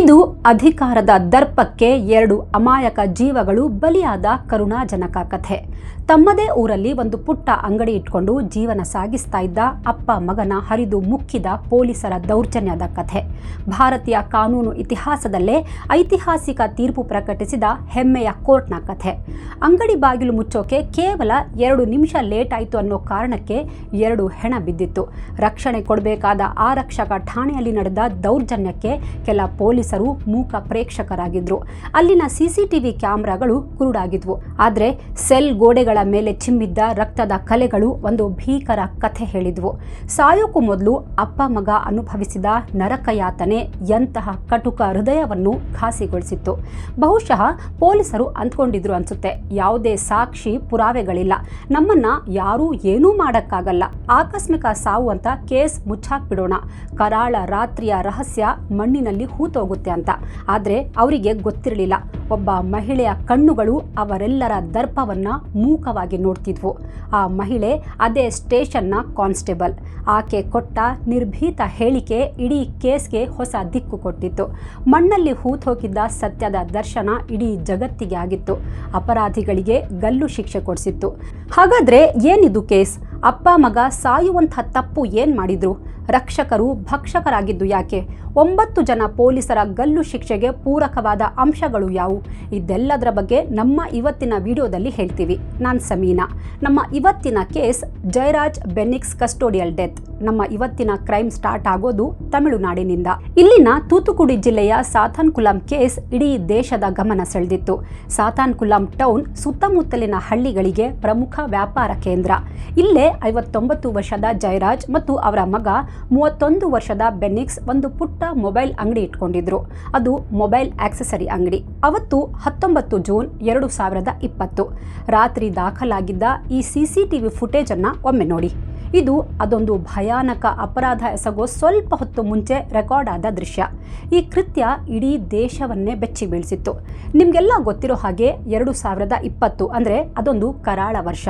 ಇದು ಅಧಿಕಾರದ ದರ್ಪಕ್ಕೆ ಎರಡು ಅಮಾಯಕ ಜೀವಗಳು ಬಲಿಯಾದ ಕರುಣಾಜನಕ ಕಥೆ. ತಮ್ಮದೇ ಊರಲ್ಲಿ ಒಂದು ಪುಟ್ಟ ಅಂಗಡಿ ಇಟ್ಕೊಂಡು ಜೀವನ ಸಾಗಿಸ್ತಾ ಇದ್ದ ಅಪ್ಪ ಮಗನ ಹರಿದು ಮುಕ್ಕಿದ ಪೊಲೀಸರ ದೌರ್ಜನ್ಯದ ಕಥೆ. ಭಾರತೀಯ ಕಾನೂನು ಇತಿಹಾಸದಲ್ಲೇ ಐತಿಹಾಸಿಕ ತೀರ್ಪು ಪ್ರಕಟಿಸಿದ ಹೆಮ್ಮೆಯ ಕೋರ್ಟ್ನ ಕಥೆ. ಅಂಗಡಿ ಬಾಗಿಲು ಮುಚ್ಚೋಕೆ ಕೇವಲ 2 ನಿಮಿಷ ಲೇಟ್ ಆಯಿತು ಅನ್ನೋ ಕಾರಣಕ್ಕೆ 2 ಹೆಣ ಬಿದ್ದಿತ್ತು. ರಕ್ಷಣೆ ಕೊಡಬೇಕಾದ ಆರಕ್ಷಕ ಠಾಣೆಯಲ್ಲಿ ನಡೆದ ದೌರ್ಜನ್ಯಕ್ಕೆ ಕೆಲ ಪೊಲೀಸರು ಮೂಕ ಪ್ರೇಕ್ಷಕರಾಗಿದ್ರು. ಅಲ್ಲಿನ ಸಿಸಿಟಿವಿ ಕ್ಯಾಮೆರಾಗಳು ಕುರುಡಾಗಿದ್ವು. ಆದರೆ ಸೆಲ್ ಗೋಡೆಗಳ ಮೇಲೆ ಚಿಮ್ಮಿದ್ದ ರಕ್ತದ ಕಲೆಗಳು ಒಂದು ಭೀಕರ ಕಥೆ ಹೇಳಿದ್ವು. ಸಾಯೋಕ್ಕೂ ಮೊದಲು ಅಪ್ಪ ಮಗ ಅನುಭವಿಸಿದ ನರಕಯಾತನೆ ಎಂತಹ ಕಟುಕ ಹೃದಯವನ್ನು ಘಾಸಿಗೊಳಿಸಿತ್ತು. ಬಹುಶಃ ಪೊಲೀಸರು ಅಂದ್ಕೊಂಡಿದ್ರು ಅನ್ಸುತ್ತೆ, ಯಾವುದೇ ಸಾಕ್ಷಿ ಪುರಾವೆಗಳಿಲ್ಲ, ನಮ್ಮನ್ನ ಯಾರೂ ಏನೂ ಮಾಡಕ್ಕಾಗಲ್ಲ, ಆಕಸ್ಮಿಕ ಸಾವು ಅಂತ ಕೇಸ್ ಮುಚ್ಚಾಕ್ಬಿಡೋಣ, ಕರಾಳ ರಾತ್ರಿಯ ರಹಸ್ಯ ಮಣ್ಣಿನಲ್ಲಿ ಹೂತೋಗುತ್ತೆ ಅಂತ. ಆದರೆ ಅವರಿಗೆ ಗೊತ್ತಿರಲಿಲ್ಲ, ಒಬ್ಬ ಮಹಿಳೆಯ ಕಣ್ಣುಗಳು ಅವರೆಲ್ಲರ ದರ್ಪವನ್ನ ಮೂಕವಾಗಿ ನೋಡ್ತಿದ್ವು. ಆ ಮಹಿಳೆ ಅದೇ ಸ್ಟೇಷನ್ನ ಕಾನ್ಸ್ಟೇಬಲ್. ಆಕೆ ಕೊಟ್ಟ ನಿರ್ಭೀತ ಹೇಳಿಕೆ ಇಡೀ ಕೇಸ್ಗೆ ಹೊಸ ದಿಕ್ಕು ಕೊಟ್ಟಿತ್ತು. ಮಣ್ಣಲ್ಲಿ ಹೂತೋಗಿದ್ದ ಸತ್ಯದ ದರ್ಶನ ಇಡೀ ಜಗತ್ತಿಗೆ ಆಗಿತ್ತು. ಅಪರಾಧಿಗಳಿಗೆ ಗಲ್ಲು ಶಿಕ್ಷೆ ಕೊಡಿಸಿತ್ತು. ಹಾಗಾದ್ರೆ ಏನಿದು ಕೇಸ್? ಅಪ್ಪ ಮಗ ಸಾಯುವಂಥ ತಪ್ಪು ಏನ್ ಮಾಡಿದ್ರು? ರಕ್ಷಕರು ಭಕ್ಷಕರಾಗಿದ್ದು ಯಾಕೆ? 9 ಜನ ಪೊಲೀಸರ ಗಲ್ಲು ಶಿಕ್ಷೆಗೆ ಪೂರಕವಾದ ಅಂಶಗಳು ಯಾವುವು? ಇದೆಲ್ಲದರ ಬಗ್ಗೆ ನಮ್ಮ ಇವತ್ತಿನ ವಿಡಿಯೋದಲ್ಲಿ ಹೇಳ್ತೀವಿ. ನಾನು ಸಮೀನಾ. ನಮ್ಮ ಇವತ್ತಿನ ಕೇಸ್ ಜಯರಾಜ್ ಬೆನ್ನಿಕ್ಸ್ ಕಸ್ಟೋಡಿಯಲ್ ಡೆತ್. ನಮ್ಮ ಇವತ್ತಿನ ಕ್ರೈಮ್ ಸ್ಟಾರ್ಟ್ ಆಗೋದು ತಮಿಳುನಾಡಿನಿಂದ. ಇಲ್ಲಿನ ತೂತುಕುಡಿ ಜಿಲ್ಲೆಯ ಸಾತಾನ್ಕುಲಂ ಕೇಸ್ ಇಡೀ ದೇಶದ ಗಮನ ಸೆಳೆದಿತ್ತು. ಸಾತಾನ್ಕುಲಂ ಟೌನ್ ಸುತ್ತಮುತ್ತಲಿನ ಹಳ್ಳಿಗಳಿಗೆ ಪ್ರಮುಖ ವ್ಯಾಪಾರ ಕೇಂದ್ರ. ಇಲ್ಲೇ 59 ವರ್ಷದ ಜಯರಾಜ್ ಮತ್ತು ಅವರ ಮಗ 31 ವರ್ಷದ ಬೆನ್ನಿಕ್ಸ್ ಒಂದು ಪುಟ್ಟ ಮೊಬೈಲ್ ಅಂಗಡಿ ಇಟ್ಕೊಂಡಿದ್ರು. ಅದು ಮೊಬೈಲ್ ಆಕ್ಸೆಸರಿ ಅಂಗಡಿ. ಅವತ್ತು 19 ಜೂನ್ 2020 ರಾತ್ರಿ ದಾಖಲಾಗಿದ್ದ ಈ ಸಿಸಿಟಿವಿ ಫುಟೇಜ್ ಅನ್ನ ಒಮ್ಮೆ ನೋಡಿ. ಇದು ಅದೊಂದು ಭಯಾನಕ ಅಪರಾಧ ಎಸಗೋ ಸ್ವಲ್ಪ ಹೊತ್ತು ಮುಂಚೆ ರೆಕಾರ್ಡ್ ಆದ ದೃಶ್ಯ. ಈ ಕೃತ್ಯ ಇಡೀ ದೇಶವನ್ನೇ ಬೆಚ್ಚಿ ಬೀಳಿಸಿತ್ತು. ನಿಮಗೆಲ್ಲ ಗೊತ್ತಿರೋ ಹಾಗೆ 2020 ಅಂದರೆ ಅದೊಂದು ಕರಾಳ ವರ್ಷ.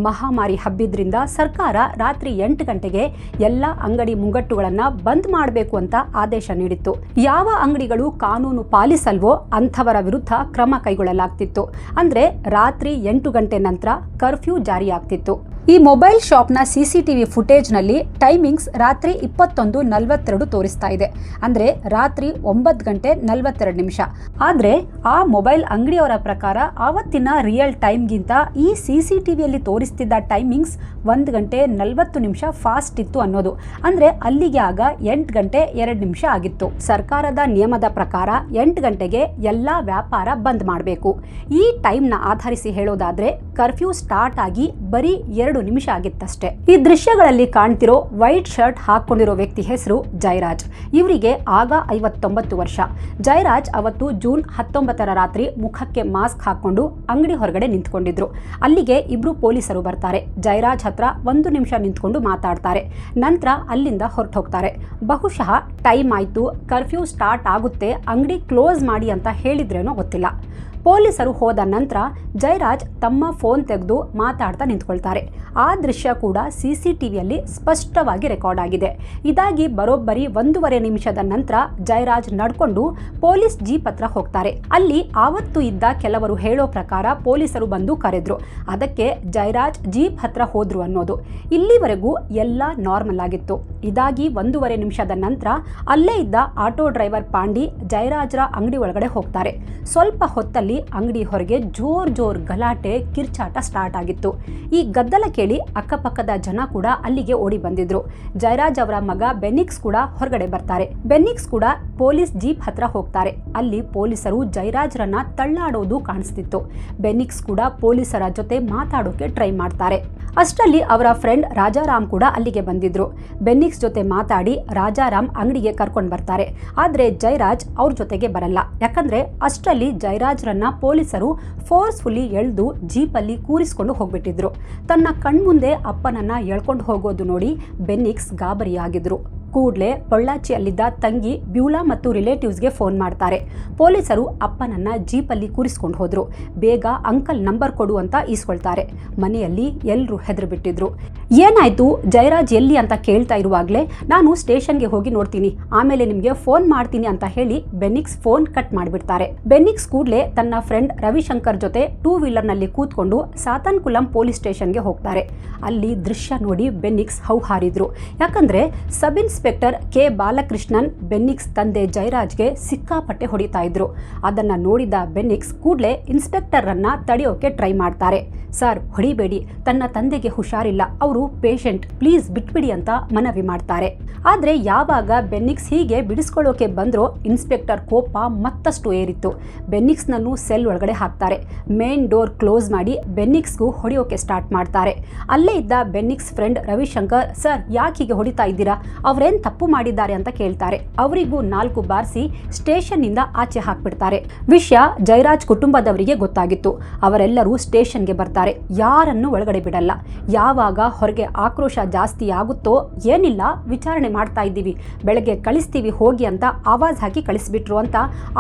ಮಹಾಮಾರಿ ಹಬ್ಬಿದ್ರಿಂದ ಸರ್ಕಾರ ರಾತ್ರಿ 8 ಗಂಟೆಗೆ ಎಲ್ಲ ಅಂಗಡಿ ಮುಂಗಟ್ಟುಗಳನ್ನು ಬಂದ್ ಮಾಡಬೇಕು ಅಂತ ಆದೇಶ ನೀಡಿತ್ತು. ಯಾವ ಅಂಗಡಿಗಳು ಕಾನೂನು ಪಾಲಿಸಲ್ವೋ ಅಂಥವರ ವಿರುದ್ಧ ಕ್ರಮ ಕೈಗೊಳ್ಳಲಾಗ್ತಿತ್ತು. ಅಂದ್ರೆ ರಾತ್ರಿ 8 ಗಂಟೆ ನಂತರ ಕರ್ಫ್ಯೂ ಜಾರಿಯಾಗ್ತಿತ್ತು. ಈ ಮೊಬೈಲ್ ಶಾಪ್ನ ಸಿಸಿಟಿವಿ ಫುಟೇಜ್ನಲ್ಲಿ ಟೈಮಿಂಗ್ಸ್ ರಾತ್ರಿ 21:42 ತೋರಿಸ್ತಾ ಇದೆ. ಅಂದರೆ ರಾತ್ರಿ 9 ಗಂಟೆ 42 ನಿಮಿಷ. ಆದರೆ ಆ ಮೊಬೈಲ್ ಅಂಗಡಿಯವರ ಪ್ರಕಾರ ಆವತ್ತಿನ ರಿಯಲ್ ಟೈಮ್ಗಿಂತ ಈ ಸಿಸಿಟಿವಿಯಲ್ಲಿ ತೋರಿಸ್ತಿದ್ದ ಟೈಮಿಂಗ್ಸ್ 1 ಗಂಟೆ 40 ನಿಮಿಷ ಫಾಸ್ಟ್ ಇತ್ತು ಅನ್ನೋದು. ಅಂದರೆ ಅಲ್ಲಿಗೆ ಆಗ 8 ಗಂಟೆ 2 ನಿಮಿಷ ಆಗಿತ್ತು. ಸರ್ಕಾರದ ನಿಯಮದ ಪ್ರಕಾರ 8 ಗಂಟೆಗೆ ಎಲ್ಲ ವ್ಯಾಪಾರ ಬಂದ್ ಮಾಡಬೇಕು. ಈ ಟೈಮ್ನ ಆಧರಿಸಿ ಹೇಳೋದಾದ್ರೆ ಕರ್ಫ್ಯೂ ಸ್ಟಾರ್ಟ್ ಆಗಿ ಬರೀ 2 ನಿಮಿಷ ಆಗಿತ್ತಷ್ಟೇ. ಈ ದೃಶ್ಯಗಳಲ್ಲಿ ಕಾಣ್ತಿರೋ ವೈಟ್ ಶರ್ಟ್ ಹಾಕೊಂಡಿರೋ ವ್ಯಕ್ತಿ ಹೆಸರು ಜಯರಾಜ್. ಇವರಿಗೆ ಆಗ 59 ವರ್ಷ. ಜಯರಾಜ್ ಅವತ್ತು ಜೂನ್ 19 ರಾತ್ರಿ ಮುಖಕ್ಕೆ ಮಾಸ್ಕ್ ಹಾಕೊಂಡು ಅಂಗಡಿ ಹೊರಗಡೆ ನಿಂತ್ಕೊಂಡಿದ್ರು. ಅಲ್ಲಿಗೆ 2 ಪೊಲೀಸರು ಬರ್ತಾರೆ. ಜಯರಾಜ್ ಹತ್ರ 1 ನಿಮಿಷ ನಿಂತ್ಕೊಂಡು ಮಾತಾಡ್ತಾರೆ. ನಂತರ ಅಲ್ಲಿಂದ ಹೊರಟು ಹೋಗ್ತಾರೆ. ಬಹುಶಃ ಟೈಮ್ ಆಯ್ತು, ಕರ್ಫ್ಯೂ ಸ್ಟಾರ್ಟ್ ಆಗುತ್ತೆ, ಅಂಗಡಿ ಕ್ಲೋಸ್ ಮಾಡಿ ಅಂತ ಹೇಳಿದ್ರೇನೋ ಗೊತ್ತಿಲ್ಲ. ಪೊಲೀಸರು ಹೋದ ನಂತರ ಜಯರಾಜ್ ತಮ್ಮ ಫೋನ್ ತೆಗೆದು ಮಾತಾಡ್ತಾ ನಿಂತ್ಕೊಳ್ತಾರೆ. ಆ ದೃಶ್ಯ ಕೂಡ ಸಿಸಿಟಿವಿಯಲ್ಲಿ ಸ್ಪಷ್ಟವಾಗಿ ರೆಕಾರ್ಡ್ ಆಗಿದೆ. ಇದಾಗಿ ಬರೋಬ್ಬರಿ 1.5 ನಿಮಿಷದ ನಂತರ ಜಯರಾಜ್ ನಡ್ಕೊಂಡು ಪೊಲೀಸ್ ಜೀಪ್ ಹತ್ರ ಹೋಗ್ತಾರೆ. ಅಲ್ಲಿ ಆವತ್ತು ಇದ್ದ ಕೆಲವರು ಹೇಳೋ ಪ್ರಕಾರ ಪೊಲೀಸರು ಬಂದು ಕರೆದ್ರು. ಅದಕ್ಕೆ ಜಯರಾಜ್ ಜೀಪ್ ಹತ್ರ ಹೋದ್ರು ಅನ್ನೋದು. ಇಲ್ಲಿವರೆಗೂ ಎಲ್ಲ ನಾರ್ಮಲ್ ಆಗಿತ್ತು. ಇದಾಗಿ 1.5 ನಿಮಿಷದ ನಂತರ ಅಲ್ಲೇ ಇದ್ದ ಆಟೋ ಡ್ರೈವರ್ ಪಾಂಡಿ ಜಯರಾಜ್ರ ಅಂಗಡಿ ಒಳಗಡೆ ಹೋಗ್ತಾರೆ. ಸ್ವಲ್ಪ ಹೊತ್ತಲ್ಲಿ ಅಂಗಡಿ ಹೊರಗೆ ಜೋರ್ ಗಲಾಟೆ ಕಿರ್ಚಾಟ ಸ್ಟಾರ್ಟ್ ಆಗಿತ್ತು. ಈ ಗದ್ದಲ ಕೇಳಿ ಅಕ್ಕಪಕ್ಕದ ಜನ ಕೂಡ ಅಲ್ಲಿಗೆ ಓಡಿ ಬಂದಿದ್ರು. ಜಯರಾಜ್ ಅವರ ಮಗ ಬೆನ್ನಿಕ್ಸ್ ಕೂಡ ಹೊರಗಡೆ ಬರ್ತಾರೆ. ಬೆನ್ನಿಕ್ಸ್ ಕೂಡ ಪೊಲೀಸ್ ಜೀಪ್ ಹತ್ರ ಹೋಗ್ತಾರೆ. ಅಲ್ಲಿ ಪೊಲೀಸರು ಜಯರಾಜ್ರನ್ನ ತಳ್ಳಾಡೋದು ಕಾಣಿಸ್ತಿತ್ತು. ಬೆನ್ನಿಕ್ಸ್ ಕೂಡ ಪೊಲೀಸರ ಜೊತೆ ಮಾತಾಡೋಕೆ ಟ್ರೈ ಮಾಡ್ತಾರೆ. ಅಷ್ಟರಲ್ಲಿ ಅವರ ಫ್ರೆಂಡ್ ರಾಜಾರಾಮ್ ಕೂಡ ಅಲ್ಲಿಗೆ ಬಂದಿದ್ರು. ಬೆನ್ನಿಕ್ಸ್ ಜೊತೆ ಮಾತಾಡಿ ರಾಜಾರಾಮ್ ಅಂಗಡಿಗೆ ಕರ್ಕೊಂಡು ಬರ್ತಾರೆ. ಆದ್ರೆ ಜಯರಾಜ್ ಅವ್ರ ಜೊತೆಗೆ ಬರಲ್ಲ. ಯಾಕಂದ್ರೆ ಅಷ್ಟರಲ್ಲಿ ಜಯರಾಜ್ರನ್ನ ಪೊಲೀಸರು ಫೋರ್ಸ್ಫುಲಿ ಎಳೆದು ಜೀಪಲ್ಲಿ ಕೂರಿಸಿಕೊಂಡು ಹೋಗ್ಬಿಟ್ಟಿದ್ರು. ತನ್ನ ಕಣ್ಮುಂದೆ ಅಪ್ಪನನ್ನ ಎಳ್ಕೊಂಡು ಹೋಗೋದು ನೋಡಿ ಬೆನ್ನಿಕ್ಸ್ ಗಾಬರಿಯಾಗಿದ್ರು. ಕೂಡಲೇ ಪೊಳ್ಳಾಚಿಯಲ್ಲಿದ್ದ ತಂಗಿ ಬ್ಯೂಲಾ ಮತ್ತು ರಿಲೇಟಿವ್ಸ್ಗೆ ಫೋನ್ ಮಾಡ್ತಾರೆ. ಪೊಲೀಸರು ಅಪ್ಪನನ್ನ ಜೀಪಲ್ಲಿ ಕೂರಿಸ್ಕೊಂಡು ಹೋದ್ರು. ಬೇಗ ಅಂಕಲ್ ನಂಬರ್ ಕೊಡು ಅಂತ ಈಸ್ಕೊಳ್ತಾರೆ. ಮನೆಯಲ್ಲಿ ಎಲ್ಲರೂ ಹೆದರ್ಬಿಟ್ಟಿದ್ರು. ಏನಾಯ್ತು ಜಯರಾಜ್ ಎಲ್ಲಿ ಅಂತ ಕೇಳ್ತಾ ಇರುವಾಗಲೇ ನಾನು ಸ್ಟೇಷನ್ಗೆ ಹೋಗಿ ನೋಡ್ತೀನಿ, ಆಮೇಲೆ ನಿಮಗೆ ಫೋನ್ ಮಾಡ್ತೀನಿ ಅಂತ ಹೇಳಿ ಬೆನ್ನಿಕ್ಸ್ ಫೋನ್ ಕಟ್ ಮಾಡಿಬಿಡ್ತಾರೆ. ಬೆನ್ನಿಕ್ಸ್ ಕೂಡಲೇ ತನ್ನ ಫ್ರೆಂಡ್ ರವಿಶಂಕರ್ ಜೊತೆ 2 ವೀಲರ್ನಲ್ಲಿ ಕೂತ್ಕೊಂಡು ಸಾತನ್ಕುಲಂ ಪೊಲೀಸ್ ಸ್ಟೇಷನ್ಗೆ ಹೋಗ್ತಾರೆ. ಅಲ್ಲಿ ದೃಶ್ಯ ನೋಡಿ ಬೆನ್ನಿಕ್ಸ್ ಹೌಹಾರಿದ್ರು. ಯಾಕಂದ್ರೆ ಸಬ್ ಇನ್ಸ್ಪೆಕ್ಟರ್ ಕೆ ಬಾಲಕೃಷ್ಣನ್ ಬೆನ್ನಿಕ್ಸ್ ತಂದೆ ಜಯರಾಜ್ಗೆ ಸಿಕ್ಕಾಪಟ್ಟೆ ಹೊಡಿತಾ ಇದ್ರು. ಅದನ್ನ ನೋಡಿದ ಬೆನ್ನಿಕ್ಸ್ ಕೂಡಲೇ ಇನ್ಸ್ಪೆಕ್ಟರ್ ಅನ್ನ ತಡೆಯೋಕೆ ಟ್ರೈ ಮಾಡ್ತಾರೆ. ಸರ್ ಹೊಡಿಬೇಡಿ, ತನ್ನ ತಂದೆಗೆ ಹುಷಾರಿಲ್ಲ, ಅವರು ಪೇಷಂಟ್, ಪ್ಲೀಸ್ ಬಿಟ್ಬಿಡಿ ಅಂತ ಮನವಿ ಮಾಡ್ತಾರೆ. ಆದ್ರೆ ಯಾವಾಗ ಬೆನ್ನಿಕ್ಸ್ ಹೀಗೆ ಬಿಡಿಸ್ಕೊಳ್ಳೋಕೆ ಬಂದ್ರೋ ಇನ್ಸ್ಪೆಕ್ಟರ್ ಕೋಪ ಮತ್ತಷ್ಟು ಏರಿತ್ತು. ಬೆನ್ನಿಕ್ಸ್ನನ್ನು ಸೆಲ್ ಒಳಗಡೆ ಹಾಕ್ತಾರೆ. ಮೇನ್ ಡೋರ್ ಕ್ಲೋಸ್ ಮಾಡಿ ಬೆನ್ನಿಕ್ಸ್ಗೂ ಹೊಡೆಯೋಕೆ ಸ್ಟಾರ್ಟ್ ಮಾಡ್ತಾರೆ. ಅಲ್ಲೇ ಇದ್ದ ಬೆನ್ನಿಕ್ಸ್ ಫ್ರೆಂಡ್ ರವಿಶಂಕರ್, ಸರ್ ಯಾಕೆ ಹೀಗೆ ಹೊಡಿತಾ ಇದ್ದೀರಾ, ಅವ್ರೇನ್ ತಪ್ಪು ಮಾಡಿದ್ದಾರೆ ಅಂತ ಕೇಳ್ತಾರೆ. ಅವರಿಗೂ 4 ಬಾರಿಸಿ ಸ್ಟೇಷನ್ ನಿಂದ ಆಚೆ ಹಾಕ್ಬಿಡ್ತಾರೆ. ವಿಷಯ ಜಯರಾಜ್ ಕುಟುಂಬದವರಿಗೆ ಗೊತ್ತಾಗಿತ್ತು. ಅವರೆಲ್ಲರೂ ಸ್ಟೇಷನ್ಗೆ ಬರ್ತಾರೆ. ಯಾರನ್ನು ಒಳಗಡೆ ಬಿಡಲ್ಲ. ಯಾವಾಗ ಹೊರಗೆ ಆಕ್ರೋಶ ಜಾಸ್ತಿ ಆಗುತ್ತೋ, ಏನಿಲ್ಲ ವಿಚಾರಣೆ ಮಾಡ್ತಾ ಇದ್ದೀವಿ, ಬೆಳಗ್ಗೆ ಕಳಿಸ್ತೀವಿ ಹೋಗಿ ಅಂತ ಆವಾಜ್ ಹಾಕಿ ಕಳಿಸ್ಬಿಟ್ರು ಅಂತ